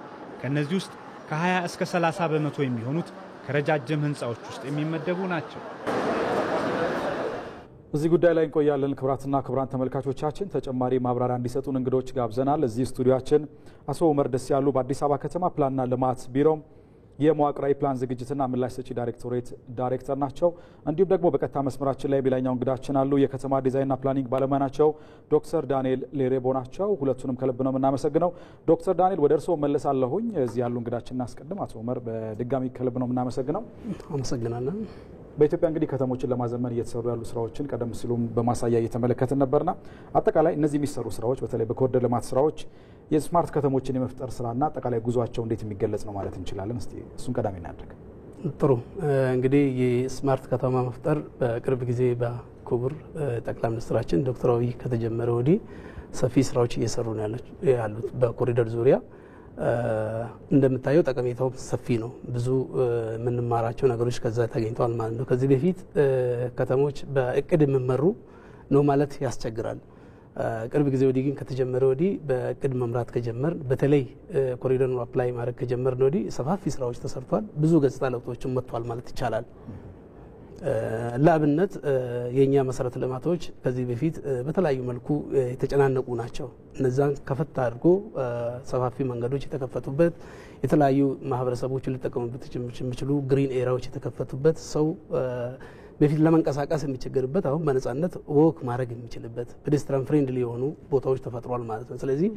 ከነዚህ ውስጥ ከ20 እስከ 30 በመቶ የሚሆኑት ከረጃጅም ህንፃዎች ውስጥ የሚመደቡ ናቸው። እዚህ ጉዳይ ላይ እንቆያለን። ክብራትና ክብራን ተመልካቾቻችን ተጨማሪ ማብራሪያ እንዲሰጡን እንግዶች ጋብዘናል። እዚህ ስቱዲዮአችን አቶ ኡመር ደስ ያሉ በአዲስ አበባ ከተማ ፕላንና ልማት ቢሮ የመዋቅራዊ ፕላን ዝግጅትና ምላሽ ሰጪ ዳይሬክቶሬት ዳይሬክተር ናቸው። እንዲሁም ደግሞ በቀጥታ መስመራችን ላይ ሌላኛው እንግዳችን አሉ። የከተማ ዲዛይንና ፕላኒንግ ባለሙያ ናቸው። ዶክተር ዳንኤል ሌሬቦ ናቸው። ሁለቱንም ከልብ ነው የምናመሰግነው። ዶክተር ዳንኤል ወደ እርስዎ መለሳለሁኝ። እዚህ ያሉ እንግዳችን እናስቀድም። አቶ ኡመር በድጋሚ ከልብ ነው የምናመሰግነው። አመሰግናለሁ። በኢትዮጵያ እንግዲህ ከተሞችን ለማዘመን እየተሰሩ ያሉ ስራዎችን ቀደም ሲሉም በማሳያ እየተመለከትን ነበርና አጠቃላይ እነዚህ የሚሰሩ ስራዎች በተለይ በኮሪደር ልማት ስራዎች የስማርት ከተሞችን የመፍጠር ስራና አጠቃላይ ጉዟቸው እንዴት የሚገለጽ ነው ማለት እንችላለን? እስቲ እሱን ቀዳሚ እናድርግ። ጥሩ። እንግዲህ የስማርት ከተማ መፍጠር በቅርብ ጊዜ በክቡር ጠቅላይ ሚኒስትራችን ዶክተር አብይ ከተጀመረ ወዲህ ሰፊ ስራዎች እየሰሩ ነው ያሉት በኮሪደር ዙሪያ። እንደምታየው ጠቀሜታው ሰፊ ነው። ብዙ የምንማራቸው ነገሮች ከዛ ተገኝተዋል ማለት ነው። ከዚህ በፊት ከተሞች በእቅድ የሚመሩ ነው ማለት ያስቸግራል። ቅርብ ጊዜ ወዲህ ግን ከተጀመረ ወዲህ በእቅድ መምራት ከጀመር በተለይ ኮሪደር አፕላይ ማድረግ ከጀመር ነው ወዲህ ሰፋፊ ስራዎች ተሰርቷል። ብዙ ገጽታ ለውጦችም መጥቷል ማለት ይቻላል። ለአብነት የኛ መሰረተ ልማቶች ከዚህ በፊት በተለያዩ መልኩ የተጨናነቁ ናቸው። እነዛን ከፈታ አድርጎ ሰፋፊ መንገዶች የተከፈቱበት፣ የተለያዩ ማህበረሰቦች ሊጠቀሙበት የሚችሉ ግሪን ኤሪያዎች የተከፈቱበት፣ ሰው በፊት ለመንቀሳቀስ የሚቸገርበት አሁን በነጻነት ወክ ማድረግ የሚችልበት ፔዴስትሪያን ፍሬንድሊ የሆኑ ቦታዎች ተፈጥሯል ማለት ነው። ስለዚህ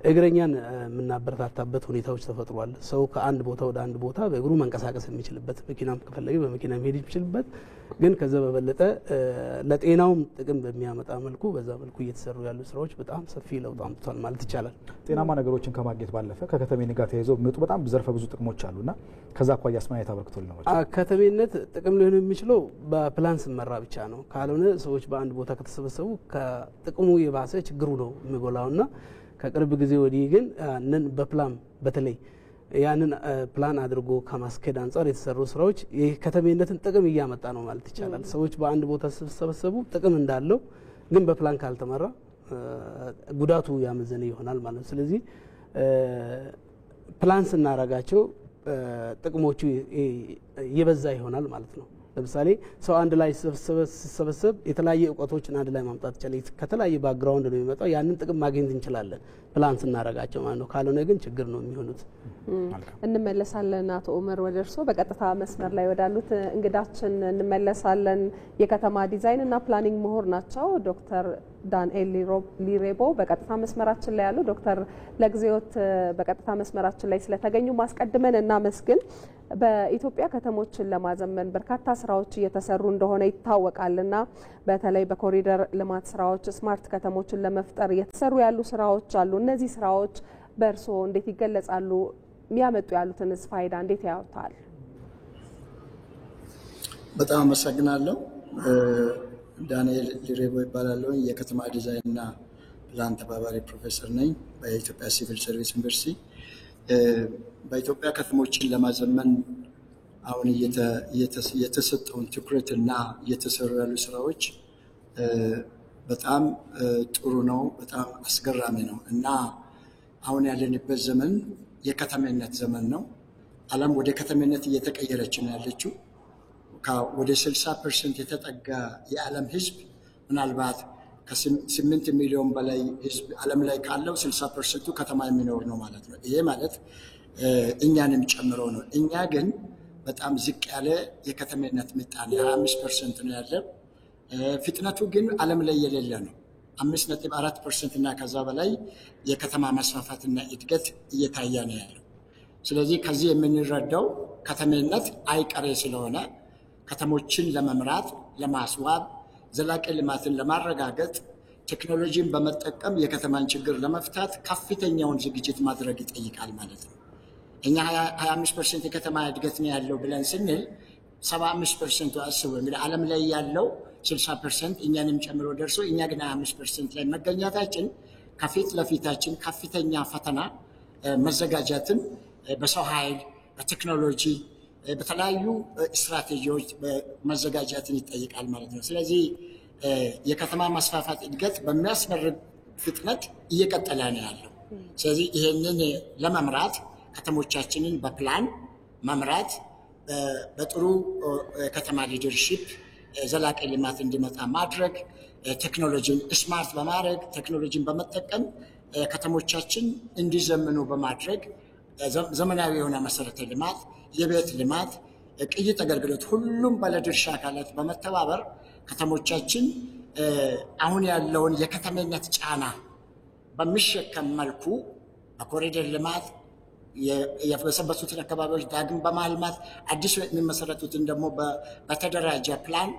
እግረኛን የምናበረታታበት ሁኔታዎች ተፈጥሯል። ሰው ከአንድ ቦታ ወደ አንድ ቦታ በእግሩ መንቀሳቀስ የሚችልበት፣ መኪናም ከፈለገ በመኪና መሄድ የሚችልበት፣ ግን ከዛ በበለጠ ለጤናውም ጥቅም በሚያመጣ መልኩ በዛ መልኩ እየተሰሩ ያሉ ስራዎች በጣም ሰፊ ለውጥ አምጥቷል ማለት ይቻላል። ጤናማ ነገሮችን ከማግኘት ባለፈ ከከተሜነት ጋር ተያይዘው የሚመጡ በጣም ዘርፈ ብዙ ጥቅሞች አሉና ከዛ አኳያ ስማየት አበርክቶል ነው። ከተሜነት ጥቅም ሊሆን የሚችለው በፕላን ስመራ ብቻ ነው። ካልሆነ ሰዎች በአንድ ቦታ ከተሰበሰቡ ከጥቅሙ የባሰ ችግሩ ነው የሚጎላውና ከቅርብ ጊዜ ወዲህ ግን በፕላን በተለይ ያንን ፕላን አድርጎ ከማስከድ አንፃር የተሰሩ ስራዎች የከተሜነትን ጥቅም እያመጣ ነው ማለት ይቻላል። ሰዎች በአንድ ቦታ ሲሰበሰቡ ጥቅም እንዳለው ግን በፕላን ካልተመራ ጉዳቱ ያመዘነ ይሆናል ማለት ነው። ስለዚህ ፕላን ስናረጋቸው ጥቅሞቹ እየበዛ ይሆናል ማለት ነው። ለምሳሌ ሰው አንድ ላይ ሲሰበሰብ የተለያየ እውቀቶችን አንድ ላይ ማምጣት ይችላል። ከተለያየ ባክግራውንድ ነው የሚመጣው። ያንን ጥቅም ማግኘት እንችላለን ፕላን ስናረጋቸው ማለት ነው። ካልሆነ ግን ችግር ነው የሚሆኑት። እንመለሳለን። አቶ ኡመር ወደ እርስዎ በቀጥታ መስመር ላይ ወዳሉት እንግዳችን እንመለሳለን። የከተማ ዲዛይን እና ፕላኒንግ ምሁር ናቸው ዶክተር ዳንኤል ሊሬቦ በቀጥታ መስመራችን ላይ ያሉ። ዶክተር ለጊዜዎት በቀጥታ መስመራችን ላይ ስለተገኙ ማስቀድመን እናመስግን። በኢትዮጵያ ከተሞችን ለማዘመን በርካታ ስራዎች እየተሰሩ እንደሆነ ይታወቃልና በተለይ በኮሪደር ልማት ስራዎች ስማርት ከተሞችን ለመፍጠር እየተሰሩ ያሉ ስራዎች አሉ። እነዚህ ስራዎች በእርስዎ እንዴት ይገለጻሉ? የሚያመጡ ያሉትንስ ፋይዳ እንዴት ያዩታል? በጣም አመሰግናለሁ። ዳንኤል ሊሬቦ ይባላለሁ። የከተማ ዲዛይንና ፕላን ተባባሪ ፕሮፌሰር ነኝ በኢትዮጵያ ሲቪል ሰርቪስ ዩኒቨርሲቲ። በኢትዮጵያ ከተሞችን ለማዘመን አሁን የተሰጠውን ትኩረትና እየተሰሩ ያሉ ስራዎች በጣም ጥሩ ነው። በጣም አስገራሚ ነው እና አሁን ያለንበት ዘመን የከተሜነት ዘመን ነው። ዓለም ወደ ከተሜነት እየተቀየረች ነው ያለችው። ወደ 60% የተጠጋ የዓለም ህዝብ ምናልባት ከ8 ሚሊዮን በላይ ህዝብ ዓለም ላይ ካለው 60% ከተማ የሚኖር ነው ማለት ነው። ይሄ ማለት እኛንም ጨምሮ ነው። እኛ ግን በጣም ዝቅ ያለ የከተሜነት ምጣኔ 25% ነው ያለው። ፍጥነቱ ግን ዓለም ላይ የሌለ ነው። 5.4% እና ከዛ በላይ የከተማ መስፋፋትና እድገት እየታየ ነው ያለው። ስለዚህ ከዚህ የምንረዳው ከተሜነት አይቀሬ ስለሆነ ከተሞችን ለመምራት፣ ለማስዋብ፣ ዘላቂ ልማትን ለማረጋገጥ ቴክኖሎጂን በመጠቀም የከተማን ችግር ለመፍታት ከፍተኛውን ዝግጅት ማድረግ ይጠይቃል ማለት ነው። እኛ 25% የከተማ እድገት ነው ያለው ብለን ስንል 75% አስቡ። እንግዲህ ዓለም ላይ ያለው 60% እኛንም ጨምሮ ደርሶ እኛ ግን 25% ላይ መገኘታችን ከፊት ለፊታችን ከፍተኛ ፈተና መዘጋጀትን በሰው ኃይል፣ በቴክኖሎጂ፣ በተለያዩ ስትራቴጂዎች መዘጋጀትን ይጠይቃል ማለት ነው። ስለዚህ የከተማ መስፋፋት እድገት በሚያስመርቅ ፍጥነት እየቀጠለ ነው ያለው። ስለዚህ ይሄንን ለመምራት ከተሞቻችንን በፕላን መምራት፣ በጥሩ ከተማ ሊደርሺፕ ዘላቂ ልማት እንዲመጣ ማድረግ፣ ቴክኖሎጂን ስማርት በማድረግ ቴክኖሎጂን በመጠቀም ከተሞቻችን እንዲዘምኑ በማድረግ ዘመናዊ የሆነ መሰረተ ልማት፣ የቤት ልማት፣ ቅይጥ አገልግሎት ሁሉም ባለድርሻ አካላት በመተባበር ከተሞቻችን አሁን ያለውን የከተሜነት ጫና በሚሸከም መልኩ በኮሪደር ልማት የበሰበሱትን አካባቢዎች ዳግም በማልማት አዲስ የሚመሰረቱትን ደግሞ በተደራጀ ፕላን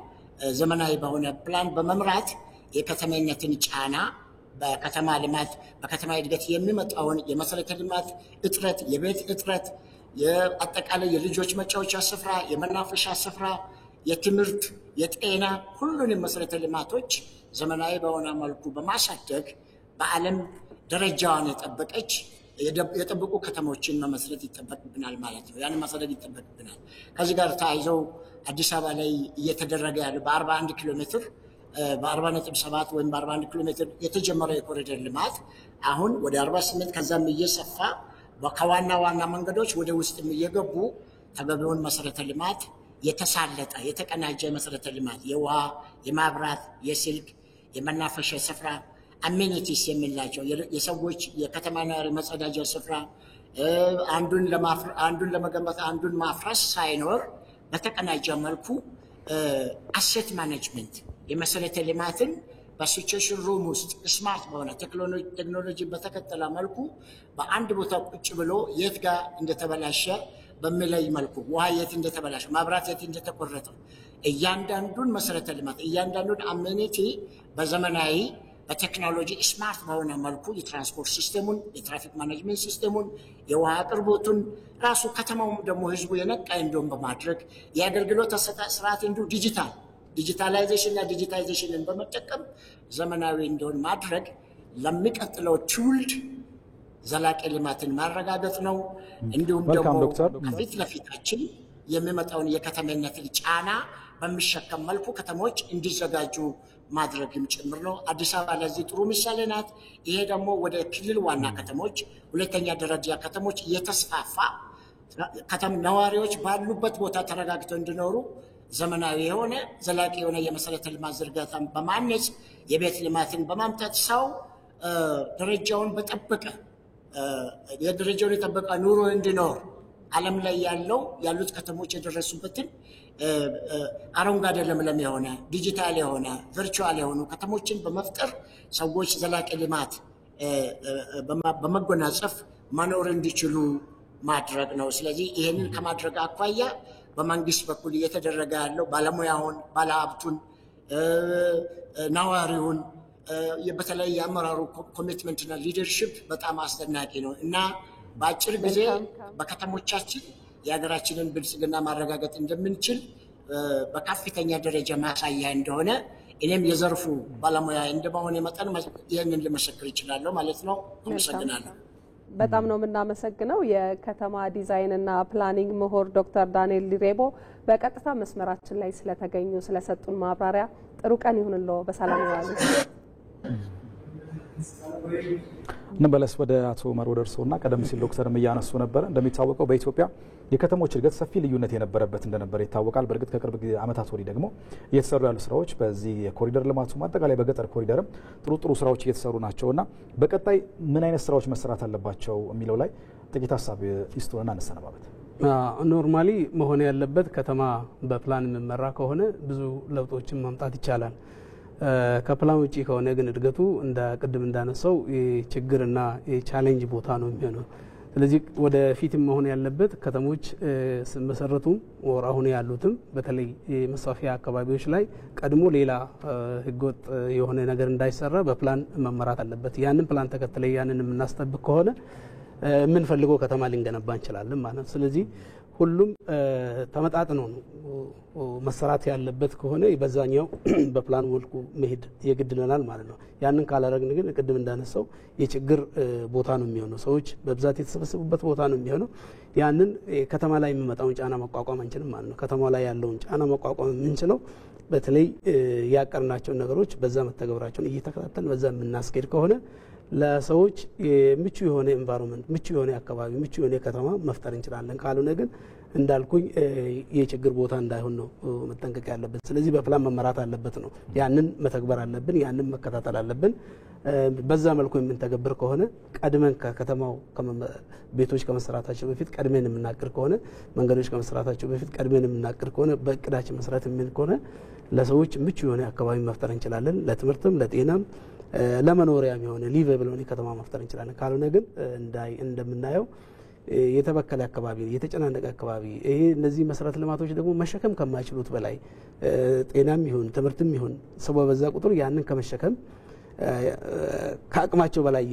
ዘመናዊ በሆነ ፕላን በመምራት የከተሜነትን ጫና በከተማ ልማት በከተማ እድገት የሚመጣውን የመሰረተ ልማት እጥረት፣ የቤት እጥረት፣ የአጠቃላይ የልጆች መጫወቻ ስፍራ፣ የመናፈሻ ስፍራ፣ የትምህርት፣ የጤና ሁሉንም መሰረተ ልማቶች ዘመናዊ በሆነ መልኩ በማሳደግ በዓለም ደረጃዋን የጠበቁ ከተሞችን መመስረት ይጠበቅብናል ማለት ነው። ያን ማሳደግ ይጠበቅብናል። ከዚህ ጋር ተያይዘው አዲስ አበባ ላይ እየተደረገ ያለው በ41 ኪሎ ሜትር በ40.7 ወይም በ41 ኪሎ ሜትር የተጀመረው የኮሪደር ልማት አሁን ወደ 48 ከዛም እየሰፋ ከዋና ዋና መንገዶች ወደ ውስጥም እየገቡ ተገቢውን መሰረተ ልማት የተሳለጠ የተቀናጀ መሰረተ ልማት የውሃ፣ የማብራት፣ የስልክ፣ የመናፈሻ ስፍራ አሜኒቲስ የሚላቸው የሰዎች የከተማ ነዋሪ መጸዳጃ ስፍራ አንዱን ለመገንባት አንዱን ማፍረስ ሳይኖር በተቀናጀ መልኩ አሴት ማኔጅመንት የመሰረተ ልማትን በሲቹዌሽን ሩም ውስጥ ስማርት በሆነ ቴክኖሎጂ በተከተለ መልኩ በአንድ ቦታ ቁጭ ብሎ የት ጋር እንደተበላሸ በሚለይ መልኩ ውሃ የት እንደተበላሸ፣ ማብራት የት እንደተቆረጠ እያንዳንዱን መሰረተ ልማት እያንዳንዱን አሜኒቲ በዘመናዊ በቴክኖሎጂ ስማርት በሆነ መልኩ የትራንስፖርት ሲስተሙን፣ የትራፊክ ማኔጅመንት ሲስተሙን፣ የውሃ አቅርቦቱን ራሱ ከተማውም ደግሞ ህዝቡ የነቃ እንደሆነ በማድረግ የአገልግሎት አሰጣጥ ስርዓት እንዲሁ ዲጂታላይዜሽን እና ዲጂታይዜሽንን በመጠቀም ዘመናዊ እንደሆነ ማድረግ ለሚቀጥለው ትውልድ ዘላቂ ልማትን ማረጋገጥ ነው። እንዲሁም ደግሞ ከፊት ለፊታችን የሚመጣውን የከተሜነትን ጫና በሚሸከም መልኩ ከተሞች እንዲዘጋጁ ማድረግም ጭምር ነው። አዲስ አበባ ለዚህ ጥሩ ምሳሌ ናት። ይሄ ደግሞ ወደ ክልል ዋና ከተሞች፣ ሁለተኛ ደረጃ ከተሞች እየተስፋፋ ነዋሪዎች ባሉበት ቦታ ተረጋግተው እንዲኖሩ ዘመናዊ የሆነ ዘላቂ የሆነ የመሰረተ ልማት ዝርጋታን በማነጽ የቤት ልማትን በማምጣት ሰው ደረጃውን የጠበቀ ኑሮ እንዲኖር ዓለም ላይ ያሉት ከተሞች የደረሱበትን አረንጓዴ ለምለም የሆነ ዲጂታል የሆነ ቨርቹዋል የሆኑ ከተሞችን በመፍጠር ሰዎች ዘላቂ ልማት በመጎናጸፍ መኖር እንዲችሉ ማድረግ ነው። ስለዚህ ይህንን ከማድረግ አኳያ በመንግስት በኩል እየተደረገ ያለው ባለሙያውን፣ ባለሀብቱን፣ ነዋሪውን በተለይ የአመራሩ ኮሚትመንትና ሊደርሺፕ በጣም አስደናቂ ነው እና በአጭር ጊዜ በከተሞቻችን የሀገራችንን ብልጽግና ማረጋገጥ እንደምንችል በከፍተኛ ደረጃ ማሳያ እንደሆነ እኔም የዘርፉ ባለሙያ እንደመሆኔ መጠን ይህንን ልመሰክር ይችላለሁ ማለት ነው። አመሰግናለሁ። በጣም ነው የምናመሰግነው የከተማ ዲዛይንና ፕላኒንግ ምሁር ዶክተር ዳንኤል ሊሬቦ በቀጥታ መስመራችን ላይ ስለተገኙ ስለሰጡን ማብራሪያ ጥሩ ቀን ይሁንልዎ። በሰላም ይዋሉ። እንመለስ ወደ አቶ ኡመር ወደርሶና ቀደም ሲል ዶክተርም እያነሱ ነበር። እንደሚታወቀው በኢትዮጵያ የከተሞች እድገት ሰፊ ልዩነት የነበረበት እንደነበር ይታወቃል። በእርግጥ ከቅርብ ዓመታት ወዲህ ደግሞ እየተሰሩ ያሉ ስራዎች በዚህ የኮሪደር ልማቱ አጠቃላይ በገጠር ኮሪደርም ጥሩ ስራዎች እየተሰሩ ናቸውና በቀጣይ ምን አይነት ስራዎች መሰራት አለባቸው የሚለው ላይ ጥቂት ሀሳብ ይስጡንና እንሰነባበት። ኖርማሊ መሆን ያለበት ከተማ በፕላን የሚመራ ከሆነ ብዙ ለውጦችን ማምጣት ይቻላል። ከፕላን ውጪ ከሆነ ግን እድገቱ እንደ ቅድም እንዳነሳው የችግርና የቻሌንጅ ቦታ ነው የሚሆነው። ስለዚህ ወደ ፊትም መሆን ያለበት ከተሞች መሰረቱም ወር አሁን ያሉትም በተለይ የመስፋፊያ አካባቢዎች ላይ ቀድሞ ሌላ ህገወጥ የሆነ ነገር እንዳይሰራ በፕላን መመራት አለበት። ያንን ፕላን ተከትለ ያንን የምናስጠብቅ ከሆነ የምንፈልገው ከተማ ልንገነባ እንችላለን ማለት። ስለዚህ ሁሉም ተመጣጥኖ ነው መሰራት ያለበት ከሆነ በዛኛው በፕላን መልኩ መሄድ የግድለናል ማለት ነው። ያንን ካላረግን ግን ቅድም እንዳነሳው የችግር ቦታ ነው የሚሆነው። ሰዎች በብዛት የተሰበሰቡበት ቦታ ነው የሚሆነው። ያንን ከተማ ላይ የሚመጣውን ጫና መቋቋም አንችልም ማለት ነው። ከተማ ላይ ያለውን ጫና መቋቋም የምንችለው በተለይ ያቀርናቸው ነገሮች በዛ መተግበራቸውን እየተከታተልን በዛ የምናስኬድ ከሆነ ለሰዎች ምቹ የሆነ ኤንቫይሮንመንት ምቹ የሆነ አካባቢ ምቹ የሆነ ከተማ መፍጠር እንችላለን። ካልሆነ ግን እንዳልኩኝ የችግር ቦታ እንዳይሆን ነው መጠንቀቅ ያለበት። ስለዚህ በፕላን መመራት አለበት ነው። ያንን መተግበር አለብን፣ ያንን መከታተል አለብን። በዛ መልኩ የምንተገብር ከሆነ ቀድመን ከከተማው ቤቶች ከመሰራታቸው በፊት ቀድመን የምናቅር ከሆነ መንገዶች ከመሰራታቸው በፊት ቀድመን የምናቅር ከሆነ በእቅዳችን መሰረት የምን ከሆነ ለሰዎች ምቹ የሆነ አካባቢ መፍጠር እንችላለን። ለትምህርትም ለጤናም ለመኖሪያም የሆነ ሊቨብል የሆነ ከተማ መፍጠር እንችላለን። ካልሆነ ግን እንደምናየው የተበከለ አካባቢ የተጨናነቀ አካባቢ ይሄ እነዚህ መሰረተ ልማቶች ደግሞ መሸከም ከማይችሉት በላይ ጤናም ይሁን ትምህርትም ይሁን ሰው በዛ ቁጥር ያንን ከመሸከም ከአቅማቸው በላይ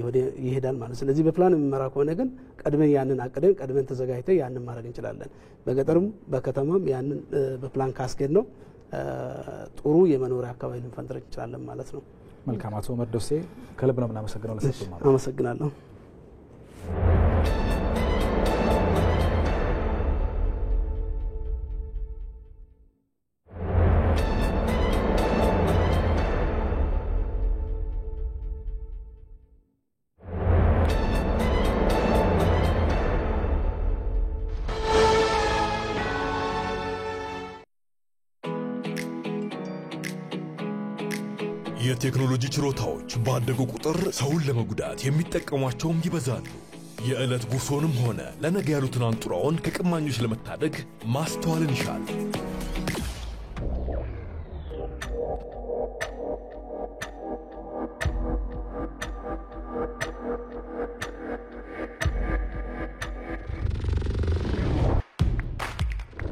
ይሄዳል ማለት። ስለዚህ በፕላን የሚመራ ከሆነ ግን ቀድመን ያንን አቅደን ቀድመን ተዘጋጅተን ያንን ማድረግ እንችላለን። በገጠርም በከተማም ያንን በፕላን ካስኬድ ነው ጥሩ የመኖሪያ አካባቢ ልንፈጥር እንችላለን ማለት ነው። መልካም አቶ ኡመር ደሴ ከልብ ነው የምናመሰግነው ለሰጡን ማለት። አመሰግናለሁ። የቴክኖሎጂ ችሮታዎች ባደጉ ቁጥር ሰውን ለመጉዳት የሚጠቀሟቸውም ይበዛሉ። የዕለት ጉርሶንም ሆነ ለነገ ያሉትን አንጡራውን ከቀማኞች ለመታደግ ማስተዋልን ይሻል።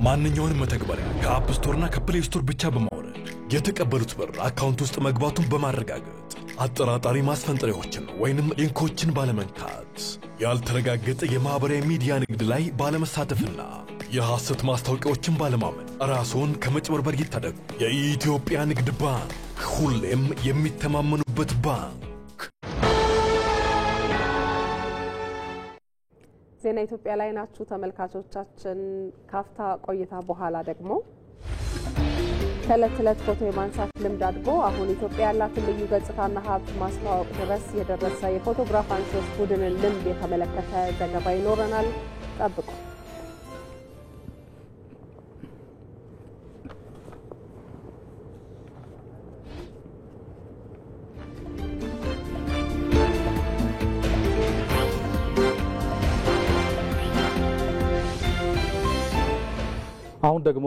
ማንኛውንም መተግበሪያ ከአፕ ስቶርና ከፕሌይ ስቶር ብቻ በማውረድ የተቀበሉት ብር አካውንት ውስጥ መግባቱን በማረጋገጥ አጠራጣሪ ማስፈንጠሪያዎችን ወይንም ሊንኮችን ባለመንካት ያልተረጋገጠ የማህበራዊ ሚዲያ ንግድ ላይ ባለመሳተፍና የሐሰት ማስታወቂያዎችን ባለማመን ራስዎን ከመጭበርበር ይታደጉ። የኢትዮጵያ ንግድ ባንክ ሁሌም የሚተማመኑበት ባንክ። ዜና ኢትዮጵያ ላይ ናችሁ ተመልካቾቻችን። ካፍታ ቆይታ በኋላ ደግሞ ከዕለት ዕለት ፎቶ የማንሳት ልምድ አድጎ አሁን ኢትዮጵያ ያላትን ልዩ ገጽታና ሀብት ማስተዋወቅ ድረስ የደረሰ የፎቶግራፍ አንሺዎች ቡድንን ልምድ የተመለከተ ዘገባ ይኖረናል። ጠብቁ። አሁን ደግሞ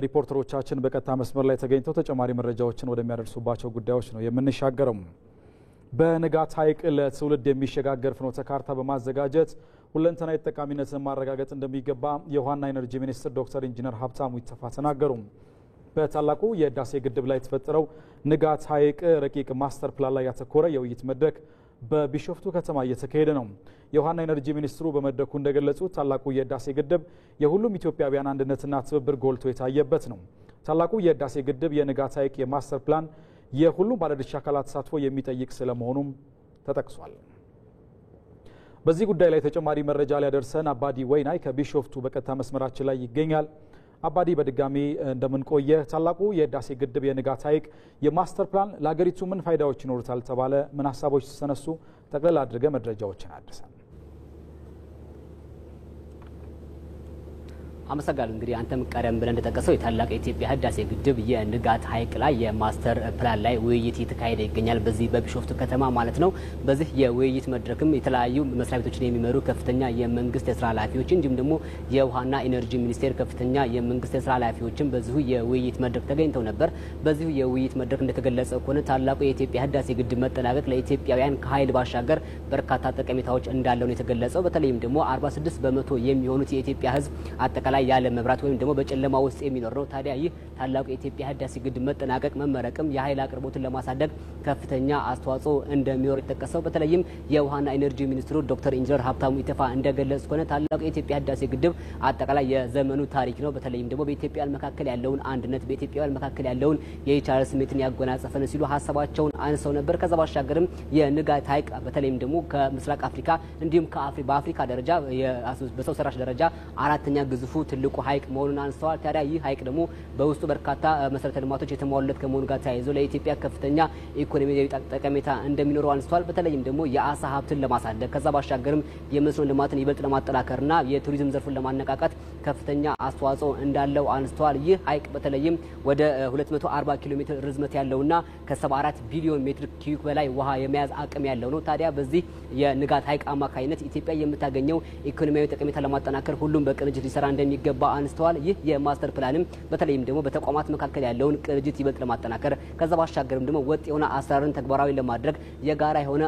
ሪፖርተሮቻችን በቀጥታ መስመር ላይ ተገኝተው ተጨማሪ መረጃዎችን ወደሚያደርሱባቸው ጉዳዮች ነው የምንሻገረው። በንጋት ሐይቅ ለትውልድ የሚሸጋገር ፍኖተ ካርታ በማዘጋጀት ሁለንተናዊ ተጠቃሚነትን ማረጋገጥ እንደሚገባ የውሃና ኢነርጂ ሚኒስትር ዶክተር ኢንጂነር ሀብታሙ ኢተፋ ተናገሩ። በታላቁ የህዳሴ ግድብ ላይ የተፈጠረው ንጋት ሐይቅ ረቂቅ ማስተር ፕላን ላይ ያተኮረ የውይይት መድረክ በቢሾፍቱ ከተማ እየተካሄደ ነው። የውሃና ኢነርጂ ሚኒስትሩ በመድረኩ እንደገለጹት ታላቁ የህዳሴ ግድብ የሁሉም ኢትዮጵያውያን አንድነትና ትብብር ጎልቶ የታየበት ነው። ታላቁ የህዳሴ ግድብ የንጋት ሐይቅ የማስተር ፕላን የሁሉም ባለድርሻ አካላት ተሳትፎ የሚጠይቅ ስለመሆኑም ተጠቅሷል። በዚህ ጉዳይ ላይ ተጨማሪ መረጃ ሊያደርሰን አባዲ ወይናይ ከቢሾፍቱ በቀጥታ መስመራችን ላይ ይገኛል። አባዲ በድጋሚ እንደምን ቆየ? ታላቁ የህዳሴ ግድብ የንጋት ሐይቅ የማስተር ፕላን ለሀገሪቱ ምን ፋይዳዎች ይኖሩታል ተባለ? ምን ሀሳቦች ተነሱ? ጠቅላላ አድርገ መረጃዎችን አድርሰን። አመሰግናለሁ። እንግዲህ አንተም ቀደም ብለን እንደጠቀሰው የታላቅ የኢትዮጵያ ህዳሴ ግድብ የንጋት ሐይቅ ላይ የማስተር ፕላን ላይ ውይይት እየተካሄደ ይገኛል፣ በዚህ በቢሾፍቱ ከተማ ማለት ነው። በዚህ የውይይት መድረክም የተለያዩ መስሪያ ቤቶችን የሚመሩ ከፍተኛ የመንግስት የስራ ኃላፊዎች እንዲሁም ደግሞ የውሃና ኢነርጂ ሚኒስቴር ከፍተኛ የመንግስት የስራ ኃላፊዎችም በዚሁ የውይይት መድረክ ተገኝተው ነበር። በዚሁ የውይይት መድረክ እንደተገለጸው ከሆነ ታላቁ የኢትዮጵያ ህዳሴ ግድብ መጠናቀቅ ለኢትዮጵያውያን ከኃይል ባሻገር በርካታ ጠቀሜታዎች እንዳለው ነው የተገለጸው። በተለይም ደግሞ 46 በመቶ የሚሆኑት የኢትዮጵያ ህዝብ አጠቃላይ ያለ መብራት ወይም ደግሞ በጨለማ ውስጥ የሚኖር ነው። ታዲያ ይህ ታላቁ የኢትዮጵያ ህዳሴ ግድብ መጠናቀቅ መመረቅም የኃይል አቅርቦትን ለማሳደግ ከፍተኛ አስተዋጽኦ እንደሚኖር የተጠቀሰው በተለይም የውሃና ኢነርጂ ሚኒስትሩ ዶክተር ኢንጂነር ሀብታሙ ኢተፋ እንደገለጹ ከሆነ ታላቁ የኢትዮጵያ ህዳሴ ግድብ አጠቃላይ የዘመኑ ታሪክ ነው። በተለይም ደግሞ በኢትዮጵያውያን መካከል ያለውን አንድነት፣ በኢትዮጵያውያን መካከል ያለውን የይቻል ስሜትን ያጎናጸፈን ሲሉ ሀሳባቸውን አንስተው ነበር። ከዛ ባሻገርም የንጋት ሐይቅ በተለይም ደግሞ ከምስራቅ አፍሪካ እንዲሁም በአፍሪካ ደረጃ በሰው ሰራሽ ደረጃ አራተኛ ግዙፉ ትልቁ ሐይቅ መሆኑን አንስተዋል። ታዲያ ይህ ሐይቅ ደግሞ በውስጡ በርካታ መሰረተ ልማቶች የተሟሉለት ከመሆኑ ጋር ተያይዞ ለኢትዮጵያ ከፍተኛ ኢኮኖሚያዊ ጠቀሜታ እንደሚኖረው አንስተዋል። በተለይም ደግሞ የአሳ ሀብትን ለማሳደግ ከዛ ባሻገርም የመስኖ ልማትን ይበልጥ ለማጠናከርና የቱሪዝም ዘርፉን ለማነቃቃት ከፍተኛ አስተዋጽኦ እንዳለው አንስተዋል። ይህ ሐይቅ በተለይም ወደ 240 ኪሎ ሜትር ርዝመት ያለውና ከ74 ቢሊዮን ሜትር ኪዩብ በላይ ውሃ የመያዝ አቅም ያለው ነው። ታዲያ በዚህ የንጋት ሐይቅ አማካኝነት ኢትዮጵያ የምታገኘው ኢኮኖሚያዊ ጠቀሜታ ለማጠናከር ሁሉም በቅንጅት ሊሰራ እንደሚገባ አንስተዋል። ይህ የማስተር ፕላንም በተለይም ደግሞ በተቋማት መካከል ያለውን ቅንጅት ይበልጥ ለማጠናከር ከዛ ባሻገርም ደግሞ ወጥ የሆነ አሰራርን ተግባራዊ ለማድረግ የጋራ የሆነ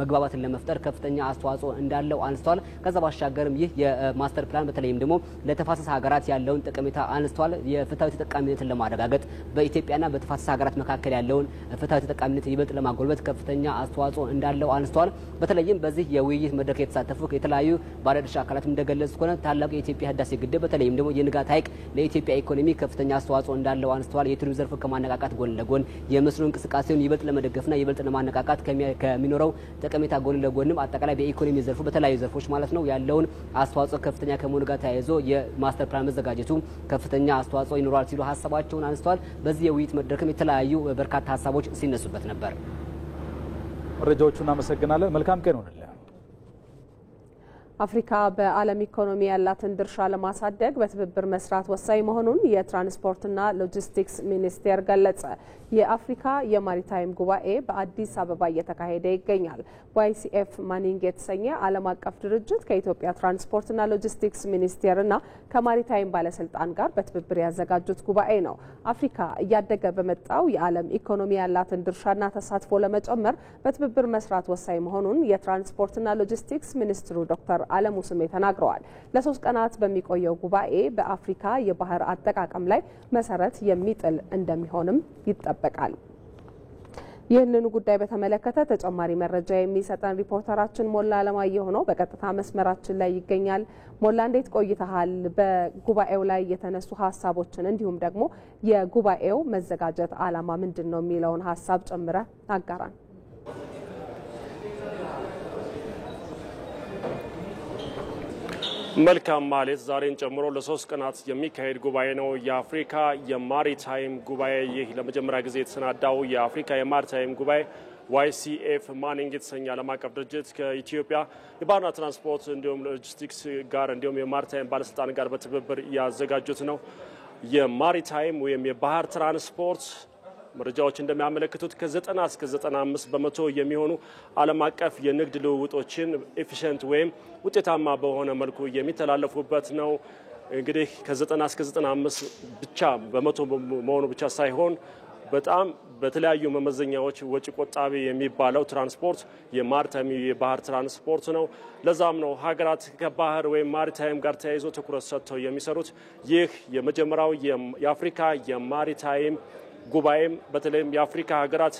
መግባባትን ለመፍጠር ከፍተኛ አስተዋጽኦ እንዳለው አንስተዋል። ከዛ ባሻገርም ይህ የማስተር ፕላን በተለይም ደግሞ ለተፋሰስ ሀገራት ያለውን ጠቀሜታ አንስተዋል። የፍትሃዊ ተጠቃሚነትን ለማረጋገጥ በኢትዮጵያና በተፋሰስ ሀገራት መካከል ያለውን ፍትሃዊ ተጠቃሚነት ይበልጥ ለማጎልበት ከፍተኛ አስተዋጽኦ እንዳለው አንስተዋል። በተለይም በዚህ የውይይት መድረክ የተሳተፉ የተለያዩ ባለድርሻ አካላት እንደገለጹ ከሆነ ታላቁ የኢትዮጵያ ህዳሴ ግድብ በተለይም ደግሞ የንጋት ሐይቅ ለኢትዮጵያ ኢኮኖሚ ከፍተኛ አስተዋጽኦ እንዳለው አንስተዋል። የቱሪዝም ዘርፍ ከማነቃቃት ጎን ለጎን የመስኖ እንቅስቃሴውን ይበልጥ ለመደገፍና ይበልጥ ለማነቃቃት ከሚኖረው ጠቀሜታ ጎን ለጎንም አጠቃላይ በኢኮኖሚ ዘርፉ በተለያዩ ዘርፎች ማለት ነው ያለውን አስተዋጽኦ ከፍተኛ ከመሆኑ ጋር ተያይዞ የማስተር ፕላን መዘጋጀቱ ከፍተኛ አስተዋጽኦ ይኖራል ሲሉ ሀሳባቸውን አንስተዋል። በዚህ የውይይት መድረክም የተለያዩ በርካታ ሀሳቦች ሲነሱበት ነበር። መረጃዎቹን እናመሰግናለን። መልካም ቀን ይሁንልህ። አፍሪካ በዓለም ኢኮኖሚ ያላትን ድርሻ ለማሳደግ በትብብር መስራት ወሳኝ መሆኑን የትራንስፖርትና ሎጂስቲክስ ሚኒስቴር ገለጸ። የአፍሪካ የማሪታይም ጉባኤ በአዲስ አበባ እየተካሄደ ይገኛል። ዋይሲኤፍ ማኒንግ የተሰኘ ዓለም አቀፍ ድርጅት ከኢትዮጵያ ትራንስፖርትና ሎጂስቲክስ ሚኒስቴርና ከማሪታይም ባለስልጣን ጋር በትብብር ያዘጋጁት ጉባኤ ነው። አፍሪካ እያደገ በመጣው የዓለም ኢኮኖሚ ያላትን ድርሻና ተሳትፎ ለመጨመር በትብብር መስራት ወሳኝ መሆኑን የትራንስፖርትና ሎጂስቲክስ ሚኒስትሩ ዶክተር አለሙ ስሜ ተናግረዋል። ለ3 ቀናት በሚቆየው ጉባኤ በአፍሪካ የባህር አጠቃቀም ላይ መሰረት የሚጥል እንደሚሆንም ይጠበቃል። ይህንን ጉዳይ በተመለከተ ተጨማሪ መረጃ የሚሰጠን ሪፖርተራችን ሞላ አለማየሁ ነው። በቀጥታ መስመራችን ላይ ይገኛል። ሞላ እንዴት ቆይተሃል? በጉባኤው ላይ የተነሱ ሀሳቦችን እንዲሁም ደግሞ የጉባኤው መዘጋጀት ዓላማ ምንድን ነው የሚለውን ሀሳብ ጨምረ አጋራን። መልካም ማለት ዛሬን ጨምሮ ለ3 ቀናት የሚካሄድ ጉባኤ ነው። የአፍሪካ የማሪታይም ጉባኤ። ይህ ለመጀመሪያ ጊዜ የተሰናዳው የአፍሪካ የማሪታይም ጉባኤ ዋይሲኤፍ ማኒንግ የተሰኘ ዓለም አቀፍ ድርጅት ከኢትዮጵያ የባህርና ትራንስፖርት እንዲሁም ሎጂስቲክስ ጋር እንዲሁም የማሪታይም ባለስልጣን ጋር በትብብር ያዘጋጁት ነው። የማሪታይም ወይም የባህር ትራንስፖርት መረጃዎች እንደሚያመለክቱት ከ90 እስከ 95 በመቶ የሚሆኑ ዓለም አቀፍ የንግድ ልውውጦችን ኤፊሽንት ወይም ውጤታማ በሆነ መልኩ የሚተላለፉበት ነው። እንግዲህ ከ90 እስከ 95 ብቻ በመቶ መሆኑ ብቻ ሳይሆን በጣም በተለያዩ መመዘኛዎች ወጪ ቆጣቢ የሚባለው ትራንስፖርት የማሪታይም የባህር ትራንስፖርት ነው። ለዛም ነው ሀገራት ከባህር ወይም ማሪታይም ጋር ተያይዞ ትኩረት ሰጥተው የሚሰሩት። ይህ የመጀመሪያው የአፍሪካ የማሪታይም ጉባኤም በተለይም የአፍሪካ ሀገራት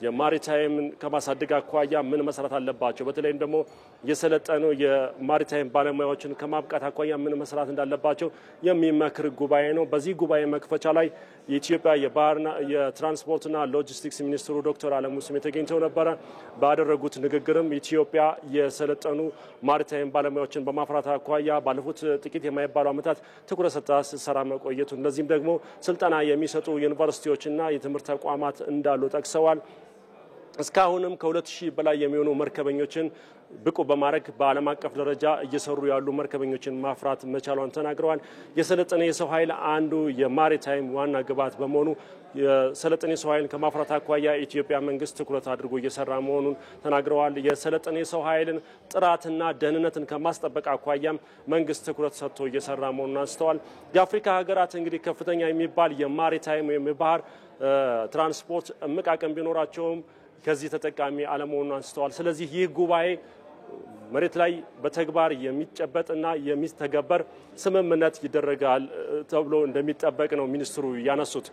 የማሪታይም ከማሳደግ አኳያ ምን መስራት አለባቸው፣ በተለይም ደግሞ የሰለጠኑ የማሪታይም ባለሙያዎችን ከማብቃት አኳያ ምን መስራት እንዳለባቸው የሚመክር ጉባኤ ነው። በዚህ ጉባኤ መክፈቻ ላይ የኢትዮጵያ የባህርና የትራንስፖርትና ሎጂስቲክስ ሚኒስትሩ ዶክተር አለሙ ስሜ ተገኝተው ነበረ። ባደረጉት ንግግርም ኢትዮጵያ የሰለጠኑ ማሪታይም ባለሙያዎችን በማፍራት አኳያ ባለፉት ጥቂት የማይባሉ ዓመታት ትኩረት ሰጥታ ስትሰራ መቆየቱ፣ እነዚህም ደግሞ ስልጠና የሚሰጡ ዩኒቨርሲቲዎችና የትምህርት ተቋማት እንዳሉ ጠቅሰዋል። እስካሁንም ከ2000 በላይ የሚሆኑ መርከበኞችን ብቁ በማድረግ በዓለም አቀፍ ደረጃ እየሰሩ ያሉ መርከበኞችን ማፍራት መቻሏን ተናግረዋል። የሰለጠነ የሰው ኃይል አንዱ የማሪታይም ዋና ግብዓት በመሆኑ የሰለጠነ የሰው ኃይልን ከማፍራት አኳያ ኢትዮጵያ መንግስት ትኩረት አድርጎ እየሰራ መሆኑን ተናግረዋል። የሰለጠነ የሰው ኃይልን ጥራትና ደህንነትን ከማስጠበቅ አኳያም መንግስት ትኩረት ሰጥቶ እየሰራ መሆኑን አንስተዋል። የአፍሪካ ሀገራት እንግዲህ ከፍተኛ የሚባል የማሪታይም ወይም የባህር ትራንስፖርት እምቅ አቅም ቢኖራቸውም ከዚህ ተጠቃሚ አለመሆኑን አንስተዋል። ስለዚህ ይህ ጉባኤ መሬት ላይ በተግባር የሚጨበጥና የሚተገበር ስምምነት ይደረጋል ተብሎ እንደሚጠበቅ ነው ሚኒስትሩ ያነሱት።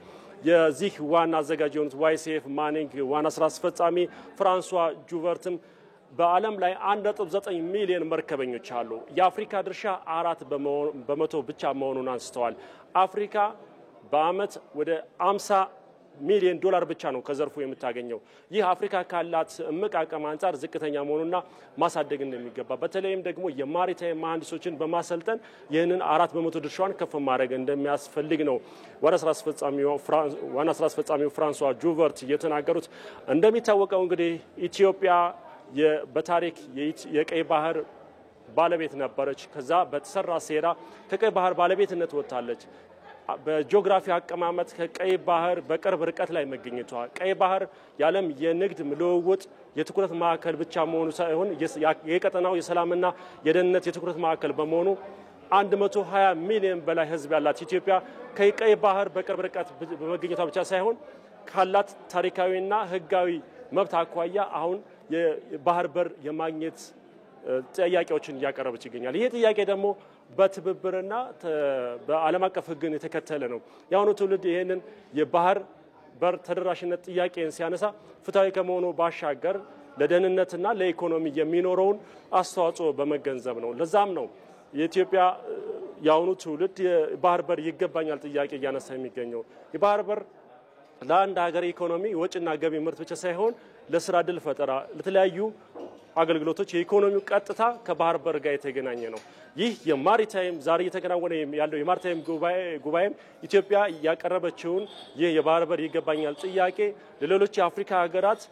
የዚህ ዋና አዘጋጅ የሆኑት YCF ማኒንግ ዋና ስራ አስፈጻሚ ፍራንሷ ጁቨርትም በዓለም ላይ 1.9 ሚሊዮን መርከበኞች አሉ። የአፍሪካ ድርሻ 4 በመቶ ብቻ መሆኑን አንስተዋል። አፍሪካ በአመት ወደ 50 ሚሊዮን ዶላር ብቻ ነው ከዘርፉ የምታገኘው። ይህ አፍሪካ ካላት እምቅ አቅም አንጻር ዝቅተኛ መሆኑና ማሳደግ እንደሚገባ በተለይም ደግሞ የማሪታይም መሐንዲሶችን በማሰልጠን ይህንን 4 በመቶ ድርሻዋን ከፍ ማድረግ እንደሚያስፈልግ ነው ዋና ስራ አስፈጻሚው ፍራንሷ ጁቨርት የተናገሩት። እንደሚታወቀው እንግዲህ ኢትዮጵያ በታሪክ የቀይ ባህር ባለቤት ነበረች። ከዛ በተሰራ ሴራ ከቀይ ባህር ባለቤትነት ወጣለች። በጂኦግራፊ አቀማመጥ ከቀይ ባህር በቅርብ ርቀት ላይ መገኘቷ ቀይ ባህር የዓለም የንግድ ልውውጥ የትኩረት ማዕከል ብቻ መሆኑ ሳይሆን የቀጠናው የሰላምና የደህንነት የትኩረት ማዕከል በመሆኑ 120 ሚሊዮን በላይ ህዝብ ያላት ኢትዮጵያ ከቀይ ባህር በቅርብ ርቀት በመገኘቷ ብቻ ሳይሆን ካላት ታሪካዊና ህጋዊ መብት አኳያ አሁን የባህር በር የማግኘት ጥያቄዎችን እያቀረበች ይገኛል። ይሄ ጥያቄ ደግሞ በትብብርና በዓለም አቀፍ ህግን የተከተለ ነው። የአሁኑ ትውልድ ይሄንን የባህር በር ተደራሽነት ጥያቄን ሲያነሳ ፍትሃዊ ከመሆኑ ባሻገር ለደህንነትና ለኢኮኖሚ የሚኖረውን አስተዋጽኦ በመገንዘብ ነው። ለዛም ነው የኢትዮጵያ የአሁኑ ትውልድ የባህር በር ይገባኛል ጥያቄ እያነሳ የሚገኘው። የባህር በር ለአንድ ሀገር ኢኮኖሚ ወጪና ገቢ ምርት ብቻ ሳይሆን ለስራ ዕድል ፈጠራ፣ ለተለያዩ አገልግሎቶች የኢኮኖሚው ቀጥታ ከባህር በር ጋር የተገናኘ ነው። ይህ የማሪታይም ዛሬ እየተከናወነ ያለው የማሪታይም ጉባኤም ኢትዮጵያ ያቀረበችውን ይህ የባህር በር ይገባኛል ጥያቄ ለሌሎች የአፍሪካ ሀገራት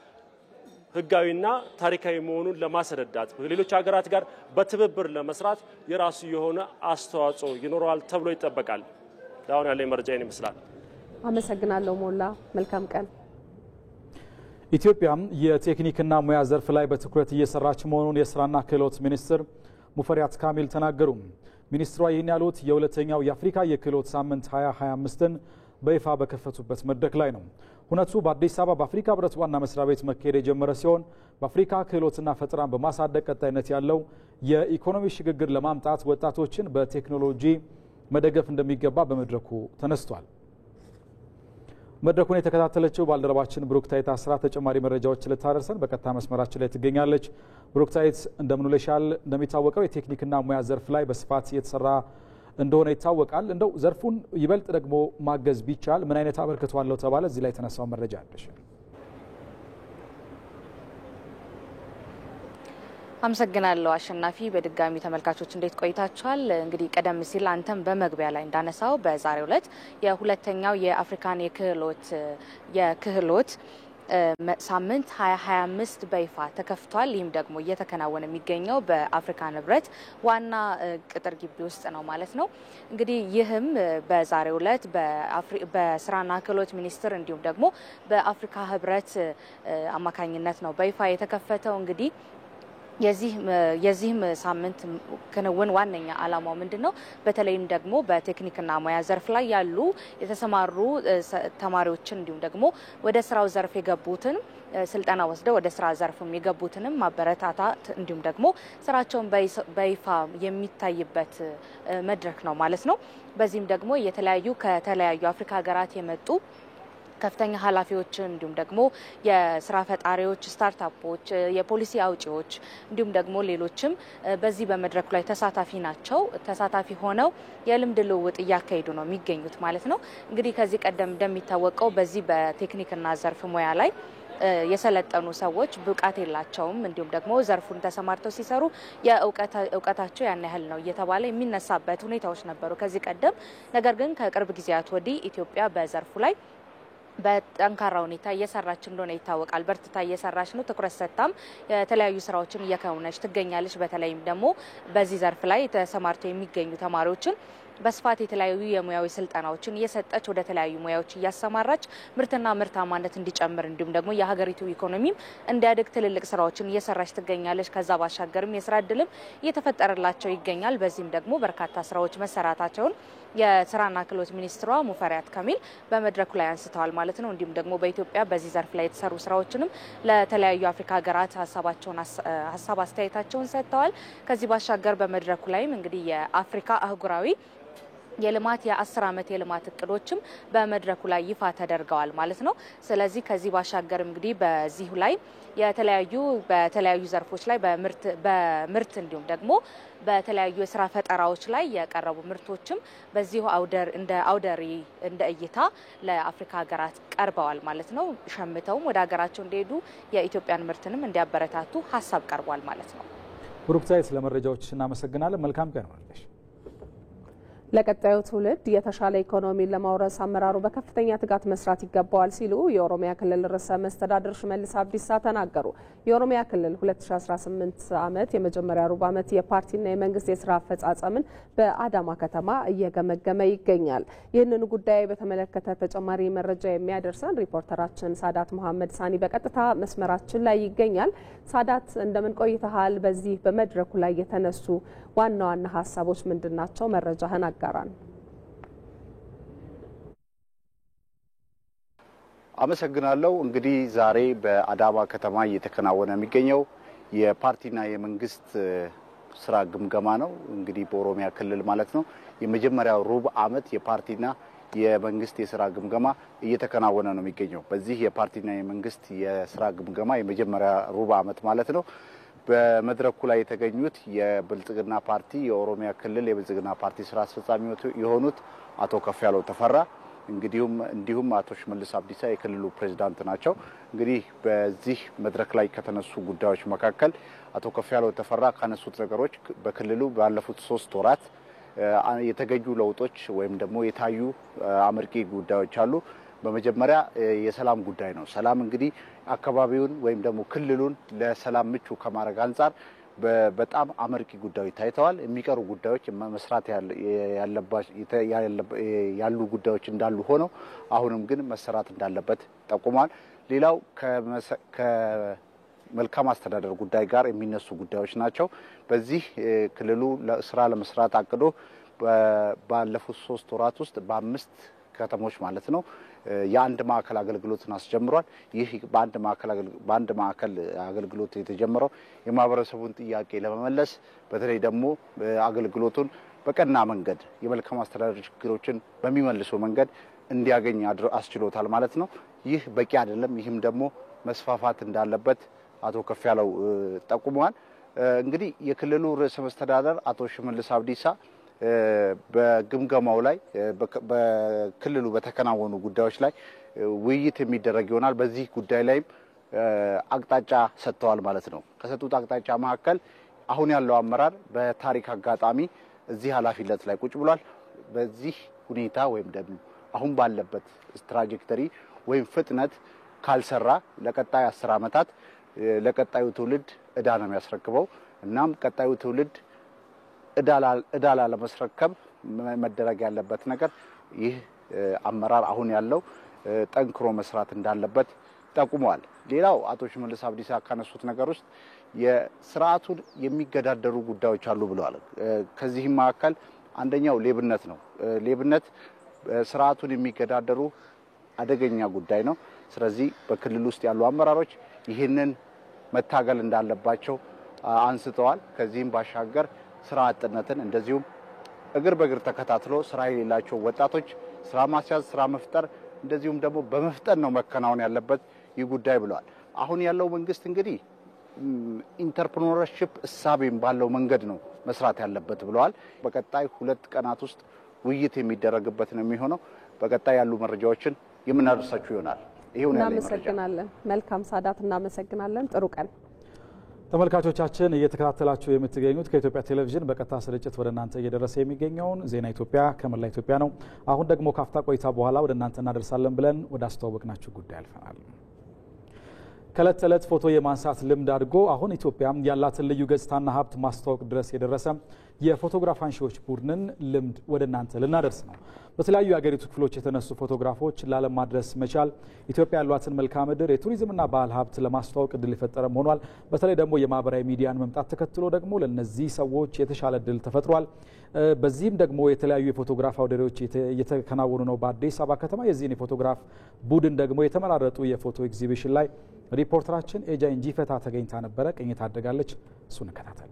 ህጋዊና ታሪካዊ መሆኑን ለማስረዳት ከሌሎች ሀገራት ጋር በትብብር ለመስራት የራሱ የሆነ አስተዋጽኦ ይኖረዋል ተብሎ ይጠበቃል። ዳውን ያለ መረጃ ይመስላል። አመሰግናለሁ ሞላ። መልካም ቀን። ኢትዮጵያም የቴክኒክና ሙያ ዘርፍ ላይ በትኩረት እየሰራች መሆኑን የስራና ክህሎት ሚኒስትር ሙፈሪያት ካሚል ተናገሩ። ሚኒስትሯ ይህን ያሉት የሁለተኛው የአፍሪካ የክህሎት ሳምንት 2025ን በይፋ በከፈቱበት መድረክ ላይ ነው። ሁነቱ በአዲስ አበባ በአፍሪካ ህብረት ዋና መስሪያ ቤት መካሄድ የጀመረ ሲሆን በአፍሪካ ክህሎትና ፈጠራን በማሳደግ ቀጣይነት ያለው የኢኮኖሚ ሽግግር ለማምጣት ወጣቶችን በቴክኖሎጂ መደገፍ እንደሚገባ በመድረኩ ተነስቷል። መድረኩን የተከታተለችው ባልደረባችን ብሩክታይት አስራ ተጨማሪ መረጃዎች ልታደርሰን በቀጥታ መስመራችን ላይ ትገኛለች። ብሩክታይት እንደምንለሻል። እንደሚታወቀው የቴክኒክና ሙያ ዘርፍ ላይ በስፋት እየተሰራ እንደሆነ ይታወቃል። እንደው ዘርፉን ይበልጥ ደግሞ ማገዝ ቢቻል ምን አይነት አበርክቶ አለው ተባለ? እዚህ ላይ የተነሳው መረጃ አለሽ? አመሰግናለሁ አሸናፊ። በድጋሚ ተመልካቾች እንዴት ቆይታችኋል? እንግዲህ ቀደም ሲል አንተም በመግቢያ ላይ እንዳነሳው በዛሬው ዕለት የሁለተኛው የአፍሪካን የክህሎት ሳምንት 2025 በይፋ ተከፍቷል። ይህም ደግሞ እየተከናወነ የሚገኘው በአፍሪካን ህብረት ዋና ቅጥር ግቢ ውስጥ ነው ማለት ነው። እንግዲህ ይህም በዛሬው ዕለት በስራና ክህሎት ሚኒስቴር እንዲሁም ደግሞ በአፍሪካ ህብረት አማካኝነት ነው በይፋ የተከፈተው። እንግዲህ የዚህም ሳምንት ክንውን ዋነኛ ዓላማው ምንድነው? በተለይም ደግሞ በቴክኒክና ሙያ ዘርፍ ላይ ያሉ የተሰማሩ ተማሪዎችን እንዲሁም ደግሞ ወደ ስራው ዘርፍ የገቡትን ስልጠና ወስደው ወደ ስራ ዘርፍም የገቡትንም ማበረታታት እንዲሁም ደግሞ ስራቸውን በይፋ የሚታይበት መድረክ ነው ማለት ነው። በዚህም ደግሞ ከተለያዩ አፍሪካ ሀገራት የመጡ ከፍተኛ ኃላፊዎችን እንዲሁም ደግሞ የስራ ፈጣሪዎች፣ ስታርታፖች፣ የፖሊሲ አውጪዎች እንዲሁም ደግሞ ሌሎችም በዚህ በመድረኩ ላይ ተሳታፊ ናቸው። ተሳታፊ ሆነው የልምድ ልውውጥ እያካሄዱ ነው የሚገኙት ማለት ነው። እንግዲህ ከዚህ ቀደም እንደሚታወቀው በዚህ በቴክኒክና ዘርፍ ሙያ ላይ የሰለጠኑ ሰዎች ብቃት የላቸውም እንዲሁም ደግሞ ዘርፉን ተሰማርተው ሲሰሩ የእውቀታቸው ያን ያህል ነው እየተባለ የሚነሳበት ሁኔታዎች ነበሩ ከዚህ ቀደም። ነገር ግን ከቅርብ ጊዜያት ወዲህ ኢትዮጵያ በዘርፉ ላይ በጠንካራ ሁኔታ እየሰራች እንደሆነ ይታወቃል። በርትታ እየሰራች ነው። ትኩረት ሰጥታም የተለያዩ ስራዎችን እየከወነች ትገኛለች። በተለይም ደግሞ በዚህ ዘርፍ ላይ ተሰማርተው የሚገኙ ተማሪዎችን በስፋት የተለያዩ የሙያዊ ስልጠናዎችን እየሰጠች ወደ ተለያዩ ሙያዎች እያሰማራች ምርትና ምርታማነት እንዲጨምር እንዲሁም ደግሞ የሀገሪቱ ኢኮኖሚም እንዲያድግ ትልልቅ ስራዎችን እየሰራች ትገኛለች። ከዛ ባሻገርም የስራ እድልም እየተፈጠረላቸው ይገኛል። በዚህም ደግሞ በርካታ ስራዎች መሰራታቸውን የስራና ክህሎት ሚኒስትሯ ሙፈሪያት ካሚል በመድረኩ ላይ አንስተዋል ማለት ነው። እንዲሁም ደግሞ በኢትዮጵያ በዚህ ዘርፍ ላይ የተሰሩ ስራዎችንም ለተለያዩ አፍሪካ ሀገራት ሀሳብ አስተያየታቸውን ሰጥተዋል። ከዚህ ባሻገር በመድረኩ ላይም እንግዲህ የአፍሪካ አህጉራዊ የልማት የ10 ዓመት የልማት እቅዶችም በመድረኩ ላይ ይፋ ተደርገዋል ማለት ነው። ስለዚህ ከዚህ ባሻገር እንግዲህ በዚሁ ላይ በተለያዩ ዘርፎች ላይ በምርት እንዲሁም ደግሞ በተለያዩ የስራ ፈጠራዎች ላይ የቀረቡ ምርቶችም በዚሁ እንደ እይታ ለአፍሪካ ሀገራት ቀርበዋል ማለት ነው። ሸምተውም ወደ ሀገራቸው እንዲሄዱ የኢትዮጵያን ምርትንም እንዲያበረታቱ ሀሳብ ቀርቧል ማለት ነው። ብሩክታይት ለመረጃዎች እናመሰግናለን። መልካም ቀን ይሁንልሽ። ለቀጣዩ ትውልድ የተሻለ ኢኮኖሚን ለማውረስ አመራሩ በከፍተኛ ትጋት መስራት ይገባዋል ሲሉ የኦሮሚያ ክልል ርዕሰ መስተዳድር ሽመልስ አብዲሳ ተናገሩ። የኦሮሚያ ክልል 2018 ዓመት የመጀመሪያ ሩብ ዓመት የፓርቲና የመንግስት የስራ አፈጻጸምን በአዳማ ከተማ እየገመገመ ይገኛል። ይህንን ጉዳይ በተመለከተ ተጨማሪ መረጃ የሚያደርሰን ሪፖርተራችን ሳዳት መሐመድ ሳኒ በቀጥታ መስመራችን ላይ ይገኛል። ሳዳት እንደምን ቆይተሃል? በዚህ በመድረኩ ላይ የተነሱ ዋና ዋና ሀሳቦች ምንድናቸው? መረጃህን አጋራን። አመሰግናለሁ። እንግዲህ ዛሬ በአዳማ ከተማ እየተከናወነ የሚገኘው የፓርቲና የመንግስት ስራ ግምገማ ነው። እንግዲህ በኦሮሚያ ክልል ማለት ነው። የመጀመሪያው ሩብ ዓመት የፓርቲና የመንግስት የስራ ግምገማ እየተከናወነ ነው የሚገኘው። በዚህ የፓርቲና የመንግስት የስራ ግምገማ የመጀመሪያ ሩብ ዓመት ማለት ነው በመድረኩ ላይ የተገኙት የብልጽግና ፓርቲ የኦሮሚያ ክልል የብልጽግና ፓርቲ ስራ አስፈጻሚ የሆኑት አቶ ከፍያለው ተፈራ እንዲሁም አቶ ሽመልስ አብዲሳ የክልሉ ፕሬዝዳንት ናቸው። እንግዲህ በዚህ መድረክ ላይ ከተነሱ ጉዳዮች መካከል አቶ ከፍያለው ተፈራ ካነሱት ነገሮች በክልሉ ባለፉት 3 ወራት የተገኙ ለውጦች ወይም ደግሞ የታዩ አመርቂ ጉዳዮች አሉ። በመጀመሪያ የሰላም ጉዳይ ነው። ሰላም እንግዲህ አካባቢውን ወይም ደግሞ ክልሉን ለሰላም ምቹ ከማድረግ አንጻር በጣም አመርቂ ጉዳዮች ታይተዋል። የሚቀሩ ጉዳዮች መስራት ያሉ ጉዳዮች እንዳሉ ሆነው አሁንም ግን መሰራት እንዳለበት ጠቁሟል። ሌላው ከመልካም አስተዳደር ጉዳይ ጋር የሚነሱ ጉዳዮች ናቸው። በዚህ ክልሉ ስራ ለመስራት አቅዶ ባለፉት 3 ወራት ውስጥ በ5 ከተሞች ማለት ነው የአንድ ማዕከል አገልግሎትን አስጀምሯል። ይህ በአንድ ማዕከል አገልግሎት የተጀመረው የማህበረሰቡን ጥያቄ ለመመለስ በተለይ ደግሞ አገልግሎቱን በቀና መንገድ የመልካም አስተዳደር ችግሮችን በሚመልሰው መንገድ እንዲያገኝ አስችሎታል ማለት ነው። ይህ በቂ አይደለም። ይህም ደግሞ መስፋፋት እንዳለበት አቶ ከፍያለው ጠቁመዋል። እንግዲህ የክልሉ ርዕሰ መስተዳድር አቶ ሽመልስ አብዲሳ በግምገማው ላይ በክልሉ በተከናወኑ ጉዳዮች ላይ ውይይት የሚደረግ ይሆናል። በዚህ ጉዳይ ላይም አቅጣጫ ሰጥተዋል ማለት ነው። ከሰጡት አቅጣጫ መካከል አሁን ያለው አመራር በታሪክ አጋጣሚ እዚህ ኃላፊነት ላይ ቁጭ ብሏል። በዚህ ሁኔታ ወይም ደግሞ አሁን ባለበት ትራጀክተሪ ወይም ፍጥነት ካልሰራ ለቀጣይ 10 ዓመታት ለቀጣዩ ትውልድ እዳ ነው የሚያስረክበው። እናም ቀጣዩ ትውልድ እዳ ለመስረከብ መደረግ ያለበት ነገር ይህ አመራር አሁን ያለው ጠንክሮ መስራት እንዳለበት ጠቁመዋል። ሌላው አቶ ሽመልስ አብዲሳ ካነሱት ነገር ውስጥ የስርዓቱን የሚገዳደሩ ጉዳዮች አሉ ብለዋል። ከዚህም መካከል አንደኛው ሌብነት ነው። ሌብነት ስርዓቱን የሚገዳደሩ አደገኛ ጉዳይ ነው። ስለዚህ በክልል ውስጥ ያሉ አመራሮች ይህንን መታገል እንዳለባቸው አንስተዋል። ከዚህም ባሻገር ስራ አጥነትን እንደዚሁም እግር በእግር ተከታትሎ ስራ የሌላቸው ወጣቶች ስራ ማስያዝ፣ ስራ መፍጠር እንደዚሁም ደግሞ በመፍጠን ነው መከናወን ያለበት ይህ ጉዳይ ብለዋል። አሁን ያለው መንግስት እንግዲህ ኢንተርፕረነርሺፕ እሳቤም ባለው መንገድ ነው መስራት ያለበት ብለዋል። በቀጣይ 2 ቀናት ውስጥ ውይይት የሚደረግበት ነው የሚሆነው። በቀጣይ ያሉ መረጃዎችን የምናደርሳችሁ ይሆናል። ይሄው ነው ያለው። እናመሰግናለን። መልካም ሳዳት፣ እናመሰግናለን። ጥሩ ቀን። ተመልካቾቻችን እየተከታተላችሁ የምትገኙት ከኢትዮጵያ ቴሌቪዥን በቀጥታ ስርጭት ወደ እናንተ እየደረሰ የሚገኘውን ዜና ኢትዮጵያ ከመላ ኢትዮጵያ ነው። አሁን ደግሞ ካፍታ ቆይታ በኋላ ወደ እናንተ እናደርሳለን ብለን ወደ አስተዋወቅናችሁ ጉዳይ አልፈናል። ከዕለት ተዕለት ፎቶ የማንሳት ልምድ አድጎ አሁን ኢትዮጵያ ያላትን ልዩ ገጽታና ሀብት ማስተዋወቅ ድረስ የደረሰ የፎቶግራፍ አንሺዎች ቡድንን ልምድ ወደ እናንተ ልናደርስ ነው። በተለያዩ የአገሪቱ ክፍሎች የተነሱ ፎቶግራፎች ለዓለም ማድረስ መቻል ኢትዮጵያ ያሏትን መልክዓ ምድር የቱሪዝምና ባህል ሀብት ለማስተዋወቅ እድል የፈጠረም ሆኗል። በተለይ ደግሞ የማህበራዊ ሚዲያን መምጣት ተከትሎ ደግሞ ለነዚህ ሰዎች የተሻለ እድል ተፈጥሯል። በዚህም ደግሞ የተለያዩ የፎቶግራፍ አውደሪዎች እየተከናወኑ ነው በአዲስ አበባ ከተማ። የዚህን የፎቶግራፍ ቡድን ደግሞ የተመራረጡ የፎቶ ኤግዚቢሽን ላይ ሪፖርተራችን ኤጃ እንጂፈታ ተገኝታ ነበረ። ቅኝት አድርጋለች። እሱን እንከታተል።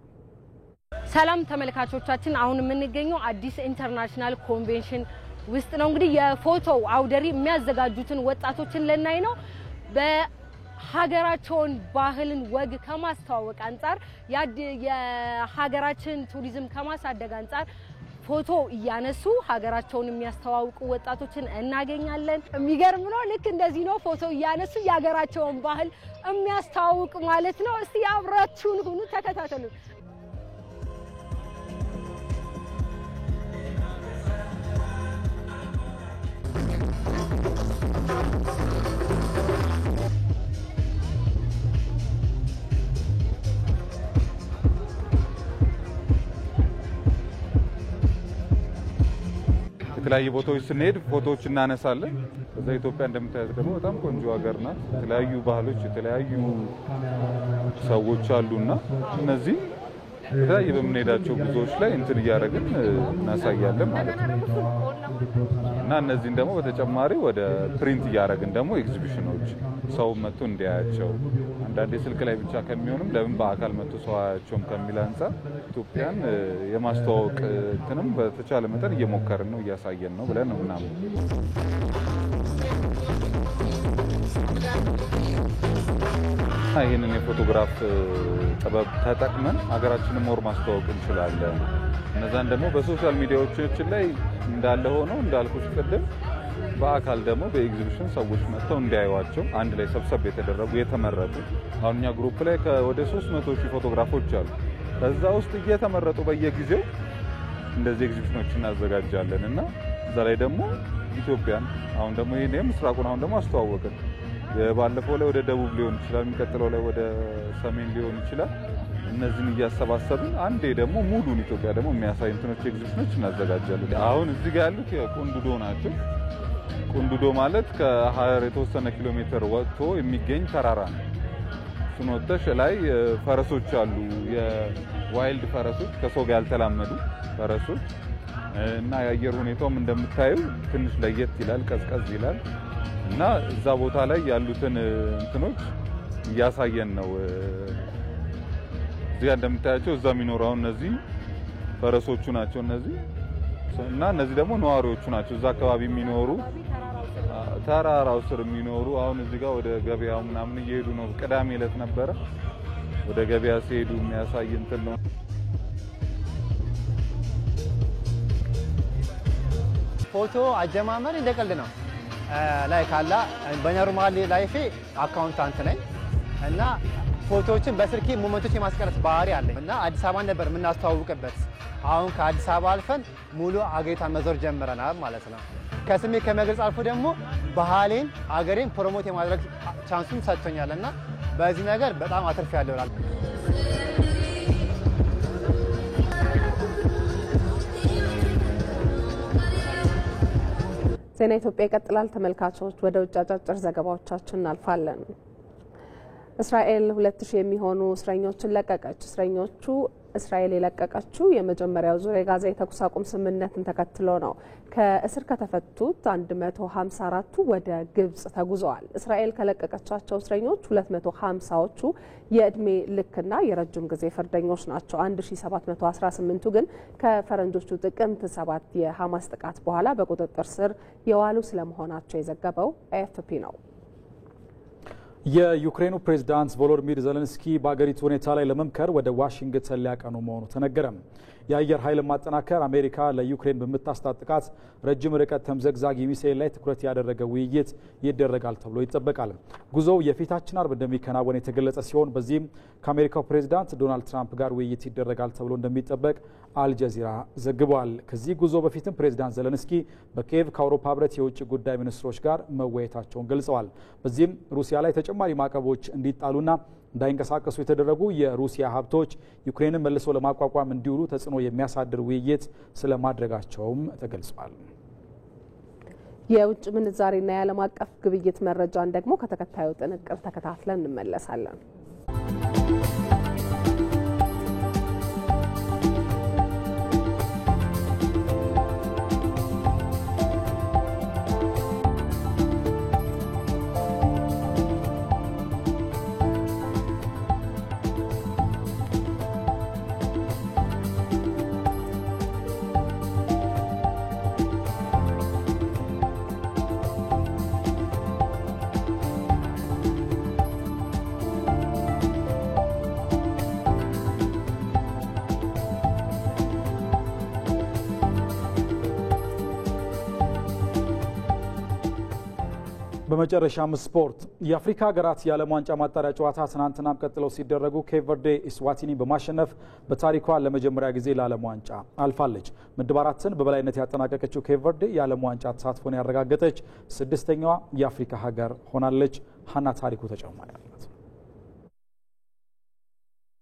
ሰላም ተመልካቾቻችን፣ አሁን የምንገኘው አዲስ ኢንተርናሽናል ኮንቬንሽን ውስጥ ነው። እንግዲህ የፎቶ አውደሪ የሚያዘጋጁትን ወጣቶችን ለናይ ነው። በሀገራቸውን ባህልን ወግ ከማስተዋወቅ አንጻር የሀገራችን ቱሪዝም ከማሳደግ አንጻር ፎቶ እያነሱ ሀገራቸውን የሚያስተዋውቁ ወጣቶችን እናገኛለን። የሚገርም ነው። ልክ እንደዚህ ነው ፎቶ እያነሱ የሀገራቸውን ባህል የሚያስተዋውቁ ማለት ነው። እስቲ አብራችሁን ሁኑ፣ ተከታተሉ። የተለያዩ ቦታዎች ስንሄድ ፎቶዎች እናነሳለን። በዛ ኢትዮጵያ እንደምታዩት ደግሞ በጣም ቆንጆ ሀገር ናት። የተለያዩ ባህሎች፣ የተለያዩ ሰዎች አሉና እነዚህ የተለያየ በምንሄዳቸው ጉዞዎች ላይ እንትን እያደረግን እናሳያለን ማለት ነው እና እነዚህን ደግሞ በተጨማሪ ወደ ፕሪንት እያደረግን ደግሞ ኤግዚቢሽኖች ሰው መጥቶ እንዲያያቸው አንዳንዴ ስልክ ላይ ብቻ ከሚሆንም ለምን በአካል መጥቶ ሰው አያቸውም ከሚል አንጻር ኢትዮጵያን የማስተዋወቅ እንትንም በተቻለ መጠን እየሞከርን ነው እያሳየን ነው ብለን ነው ምናምን። ይህንን የፎቶግራፍ ጥበብ ተጠቅመን ሀገራችንን ሞር ማስተዋወቅ እንችላለን። እነዛን ደግሞ በሶሻል ሚዲያዎቻችን ላይ እንዳለ ሆነው እንዳልኩሽ ቅድም በአካል ደግሞ በኤግዚቢሽን ሰዎች መጥተው እንዲያዩዋቸው አንድ ላይ ሰብሰብ የተደረጉ የተመረጡ አሁን እኛ ግሩፕ ላይ ወደ 300,000 ፎቶግራፎች አሉ። ከዛ ውስጥ እየተመረጡ በየጊዜው እንደዚህ ኤግዚቢሽኖች እናዘጋጃለን እና እዛ ላይ ደግሞ ኢትዮጵያን አሁን ደግሞ ይሄ ምስራቁን አሁን ደግሞ አስተዋወቅን። ባለፈው ላይ ወደ ደቡብ ሊሆን ይችላል፣ የሚቀጥለው ላይ ወደ ሰሜን ሊሆን ይችላል። እነዚህን እያሰባሰብን አንዴ ደግሞ ሙሉን ኢትዮጵያ ደግሞ የሚያሳይ እንትኖች ኤግዚቢሽኖች እናዘጋጃለን። አሁን እዚህ ጋር ያሉት ቁንዱዶ ናቸው። ቁንዱዶ ማለት ከሀረር የተወሰነ ኪሎ ሜትር ወጥቶ የሚገኝ ተራራ ነው። ስንወጥተሽ ላይ ፈረሶች አሉ፣ የዋይልድ ፈረሶች ከሰው ጋር ያልተላመዱ ፈረሶች እና የአየር ሁኔታውም እንደምታዩ ትንሽ ለየት ይላል፣ ቀዝቀዝ ይላል እና እዛ ቦታ ላይ ያሉትን እንትኖች እያሳየን ነው። እዚህ እንደምታያቸው እዛ የሚኖረው እነዚህ ፈረሶቹ ናቸው እነዚህ እና እነዚህ ደግሞ ነዋሪዎቹ ናቸው እዛ አካባቢ የሚኖሩ ተራራው ስር የሚኖሩ። አሁን እዚህ ጋር ወደ ገበያው ምናምን እየሄዱ ነው። ቅዳሜ ዕለት ነበረ ወደ ገበያ ሲሄዱ የሚያሳይ እንትን ነው። ፎቶ አጀማመር እንደቀልድ ነው። ላይ ካላ በኖርማል ላይፌ አካውንታንት ነኝ እና ፎቶዎችን በስልኬ ሞመንቶች የማስቀረት ባህሪ አለኝ እና አዲስ አበባን ነበር የምናስተዋውቅበት። አሁን ከአዲስ አበባ አልፈን ሙሉ አገሪቷን መዞር ጀምረናል ማለት ነው። ከስሜ ከመግለጽ አልፎ ደግሞ ባህሌን አገሬን ፕሮሞት የማድረግ ቻንሱን ሰጥቶኛል እና በዚህ ነገር በጣም አትርፌያለሁ። ዜና ኢትዮጵያ ይቀጥላል። ተመልካቾች ወደ ውጭ አጫጭር ዘገባዎቻችን እናልፋለን። እስራኤል 2000 የሚሆኑ እስረኞችን ለቀቀች። እስረኞቹ እስራኤል የለቀቀችው የመጀመሪያው ዙር የጋዛ የተኩስ አቁም ስምምነትን ተከትሎ ነው። ከእስር ከተፈቱት 154ቱ ወደ ግብጽ ተጉዘዋል። እስራኤል ከለቀቀቻቸው እስረኞች 250ዎቹ የእድሜ ልክና የረጅም ጊዜ ፍርደኞች ናቸው። 1718ቱ ግን ከፈረንጆቹ ጥቅምት 7 የሐማስ ጥቃት በኋላ በቁጥጥር ስር የዋሉ ስለመሆናቸው የዘገበው ኤኤፍፒ ነው። የዩክሬኑ ፕሬዝዳንት ቮሎዲሚር ዜሌንስኪ በአገሪቱ ሁኔታ ላይ ለመምከር ወደ ዋሽንግተን ሊያቀኑ መሆኑ ተነገረ። የአየር ኃይል ማጠናከር አሜሪካ ለዩክሬን በምታስታጥቃት ረጅም ርቀት ተምዘግዛጊ ሚሳኤል ላይ ትኩረት ያደረገ ውይይት ይደረጋል ተብሎ ይጠበቃል። ጉዞው የፊታችን አርብ እንደሚከናወን የተገለጸ ሲሆን በዚህም ከአሜሪካው ፕሬዝዳንት ዶናልድ ትራምፕ ጋር ውይይት ይደረጋል ተብሎ እንደሚጠበቅ አልጀዚራ ዘግቧል። ከዚህ ጉዞ በፊትም ፕሬዝዳንት ዜሌንስኪ በኪየቭ ከአውሮፓ ህብረት የውጭ ጉዳይ ሚኒስትሮች ጋር መወያየታቸውን ገልጸዋል። በዚህም ሩሲያ ላይ ተጨማሪ ማዕቀቦች እንዲጣሉና እንዳይንቀሳቀሱ የተደረጉ የሩሲያ ሀብቶች ዩክሬንን መልሶ ለማቋቋም እንዲውሉ ተጽዕኖ የሚያሳድር ውይይት ስለማድረጋቸውም ተገልጿል። የውጭ ምንዛሬና የዓለም አቀፍ ግብይት መረጃን ደግሞ ከተከታዩ ጥንቅር ተከታትለን እንመለሳለን። በመጨረሻም ስፖርት የአፍሪካ ሀገራት የዓለም ዋንጫ ማጣሪያ ጨዋታ ትናንትናም ቀጥለው ሲደረጉ ኬፕ ቨርዴ ኢስዋቲኒ በማሸነፍ በታሪኳ ለመጀመሪያ ጊዜ ለዓለም ዋንጫ አልፋለች። ምድብ 4ን በበላይነት ያጠናቀቀችው ኬፕ ቨርዴ የዓለም ዋንጫ ተሳትፎን ያረጋገጠች 6ኛዋ የአፍሪካ ሀገር ሆናለች። ሀና ታሪኩ ተጨማሪ አላት።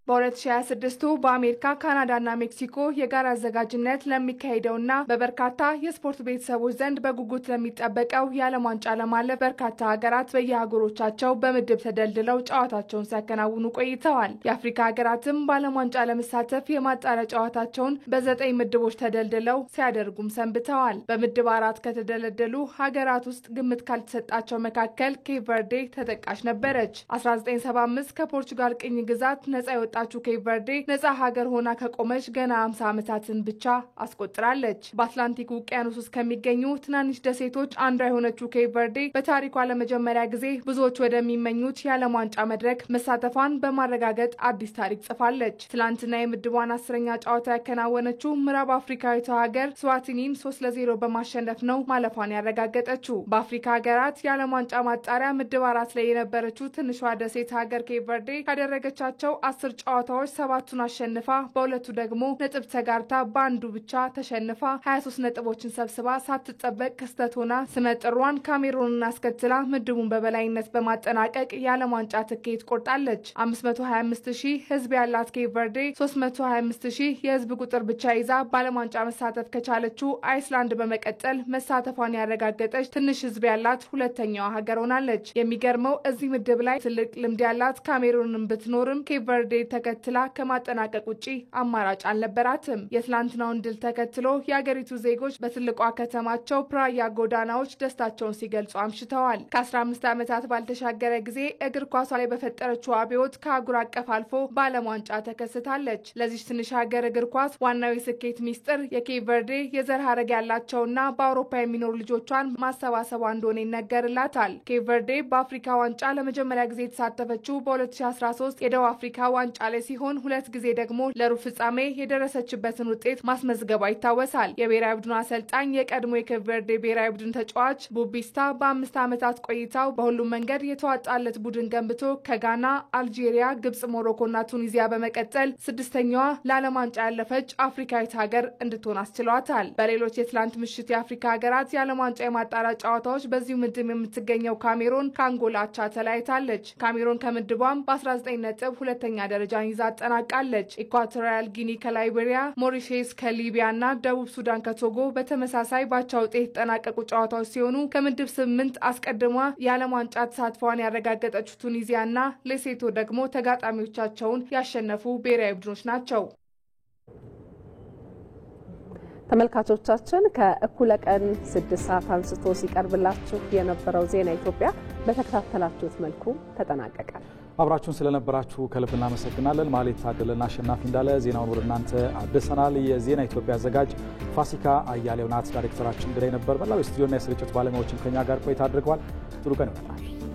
በ2026 በአሜሪካ ካናዳና ሜክሲኮ የጋራ አዘጋጅነት ለሚካሄደውና በበርካታ የስፖርት ቤተሰቦች ዘንድ በጉጉት ለሚጠበቀው የዓለም ዋንጫ ለማለፍ በርካታ ሀገራት በየሀገሮቻቸው በምድብ ተደልድለው ጨዋታቸውን ሲያከናውኑ ቆይተዋል። የአፍሪካ ሀገራትም በዓለም ዋንጫ ለመሳተፍ የማጣሪያ ጨዋታቸውን በ9 ምድቦች ተደልድለው ሲያደርጉም ሰንብተዋል። በምድብ 4 ከተደለደሉ ሀገራት ውስጥ ግምት ካልተሰጣቸው መካከል ኬፕ ቨርዴ ተጠቃሽ ነበረች። 1975 ከፖርቹጋል ቅኝ ግዛት ነጻ ጣቹ ኬፕ ቨርዴ ነጻ ሀገር ሆና ከቆመች ገና 50 ዓመታትን ብቻ አስቆጥራለች። በአትላንቲክ ውቅያኖስ ውስጥ ከሚገኙ ትናንሽ ደሴቶች አንዷ የሆነችው ኬፕ ቨርዴ በታሪኳ ለመጀመሪያ ጊዜ ብዙዎች ወደሚመኙት የዓለም ዋንጫ መድረክ መሳተፏን በማረጋገጥ አዲስ ታሪክ ጽፋለች። ትላንትና የምድቧን 10ኛ ጨዋታ ያከናወነችው ምዕራብ አፍሪካዊቷ ሀገር ስዋቲኒን 3-0 በማሸነፍ ነው ማለፏን ያረጋገጠችው። በአፍሪካ ሀገራት የዓለም ዋንጫ ማጣሪያ ምድብ 4 ላይ የነበረችው ትንሿ ደሴት ሀገር ኬፕ ቨርዴ ካደረገቻቸው 10 ጨዋታዎች 7ቱን አሸንፋ በሁለቱ ደግሞ ነጥብ ተጋርታ በአንዱ ብቻ ተሸንፋ 23 ነጥቦችን ሰብስባ ሳትጠበቅ ክስተት ሆና ስመጥሯን ካሜሩንን አስከትላ ምድቡን በበላይነት በማጠናቀቅ የዓለም ዋንጫ ትኬት ቆርጣለች። 525,000 ሕዝብ ያላት ኬፕ ቨርዴ 325,000 የሕዝብ ቁጥር ብቻ ይዛ በዓለም ዋንጫ መሳተፍ ከቻለችው አይስላንድ በመቀጠል መሳተፏን ያረጋገጠች ትንሽ ሕዝብ ያላት ሁለተኛዋ ሀገር ሆናለች። የሚገርመው እዚህ ምድብ ላይ ትልቅ ልምድ ያላት ካሜሩንን ብትኖርም ኬፕ ቨርዴ ተከትላ ከማጠናቀቅ ውጪ አማራጭ አልነበራትም። የትላንትናውን ድል ተከትሎ የአገሪቱ ዜጎች በትልቋ ከተማቸው ፕራያ ጎዳናዎች ደስታቸውን ሲገልጹ አምሽተዋል። ከ15 ዓመታት ባልተሻገረ ጊዜ እግር ኳሷ ላይ በፈጠረችው አብዮት ከአህጉር አቀፍ አልፎ በዓለም ዋንጫ ተከስታለች። ለዚህ ትንሽ ሀገር እግር ኳስ ዋናው የስኬት ሚስጥር የኬፕ ቨርዴ የዘር ሀረግ ያላቸውና በአውሮፓ የሚኖሩ ልጆቿን ማሰባሰቧ እንደሆነ ይነገርላታል። ኬፕ ቨርዴ በአፍሪካ ዋንጫ ለመጀመሪያ ጊዜ የተሳተፈችው በ2013 የደቡብ አፍሪካ ዋንጫ ላይ ሲሆን 2 ጊዜ ደግሞ ለሩብ ፍጻሜ የደረሰችበትን ውጤት ማስመዝገቧ ይታወሳል። የብሔራዊ ቡድኑ አሰልጣኝ የቀድሞ የኬፕ ቨርዴ ብሔራዊ ቡድን ተጫዋች ቡቢስታ በ5 ዓመታት ቆይታው በሁሉም መንገድ የተዋጣለት ቡድን ገንብቶ ከጋና፣ አልጄሪያ፣ ግብጽ፣ ሞሮኮና ቱኒዚያ በመቀጠል 6ኛዋ ለዓለም ዋንጫ ያለፈች አፍሪካዊት ሀገር እንድትሆን አስችሏታል። በሌሎች የትላንት ምሽት የአፍሪካ ሀገራት የዓለም ዋንጫ የማጣሪያ ጨዋታዎች በዚሁ ምድብ የምትገኘው ካሜሩን ከአንጎላ አቻ ተለያይታለች። ካሜሩን ከምድቧም በ19 ነጥብ ሁለተኛ ደረጃ ደረጃን ይዛ አጠናቃለች። ኢኳቶሪያል ጊኒ ከላይቤሪያ፣ ሞሪሼስ ከሊቢያና ደቡብ ሱዳን ከቶጎ በተመሳሳይ ባቻ ውጤት የተጠናቀቁ ጨዋታዎች ሲሆኑ ከምድብ 8 አስቀድማ የዓለም ዋንጫ ተሳትፏን ያረጋገጠችው ቱኒዚያና ሌሴቶ ደግሞ ተጋጣሚዎቻቸውን ያሸነፉ ብሔራዊ ቡድኖች ናቸው። ተመልካቾቻችን ከእኩለ ቀን 6 ሰዓት አንስቶ ሲቀርብላችሁ የነበረው ዜና ኢትዮጵያ በተከታተላችሁት መልኩ ተጠናቀቀ። አብራችሁን ስለነበራችሁ ከልብ እናመሰግናለን። ማለት ታደለና አሸናፊ እንዳለ ዜናውን ወደ እናንተ አድርሰናል። የዜና ኢትዮጵያ አዘጋጅ ፋሲካ አያሌው ናት። ዳይሬክተራችን ግዳይ ነበር። መላው ስቱዲዮና የስርጭት ባለሙያዎችን ከኛ ጋር ቆይታ አድርገዋል። ጥሩ ቀን ይሁንላችሁ።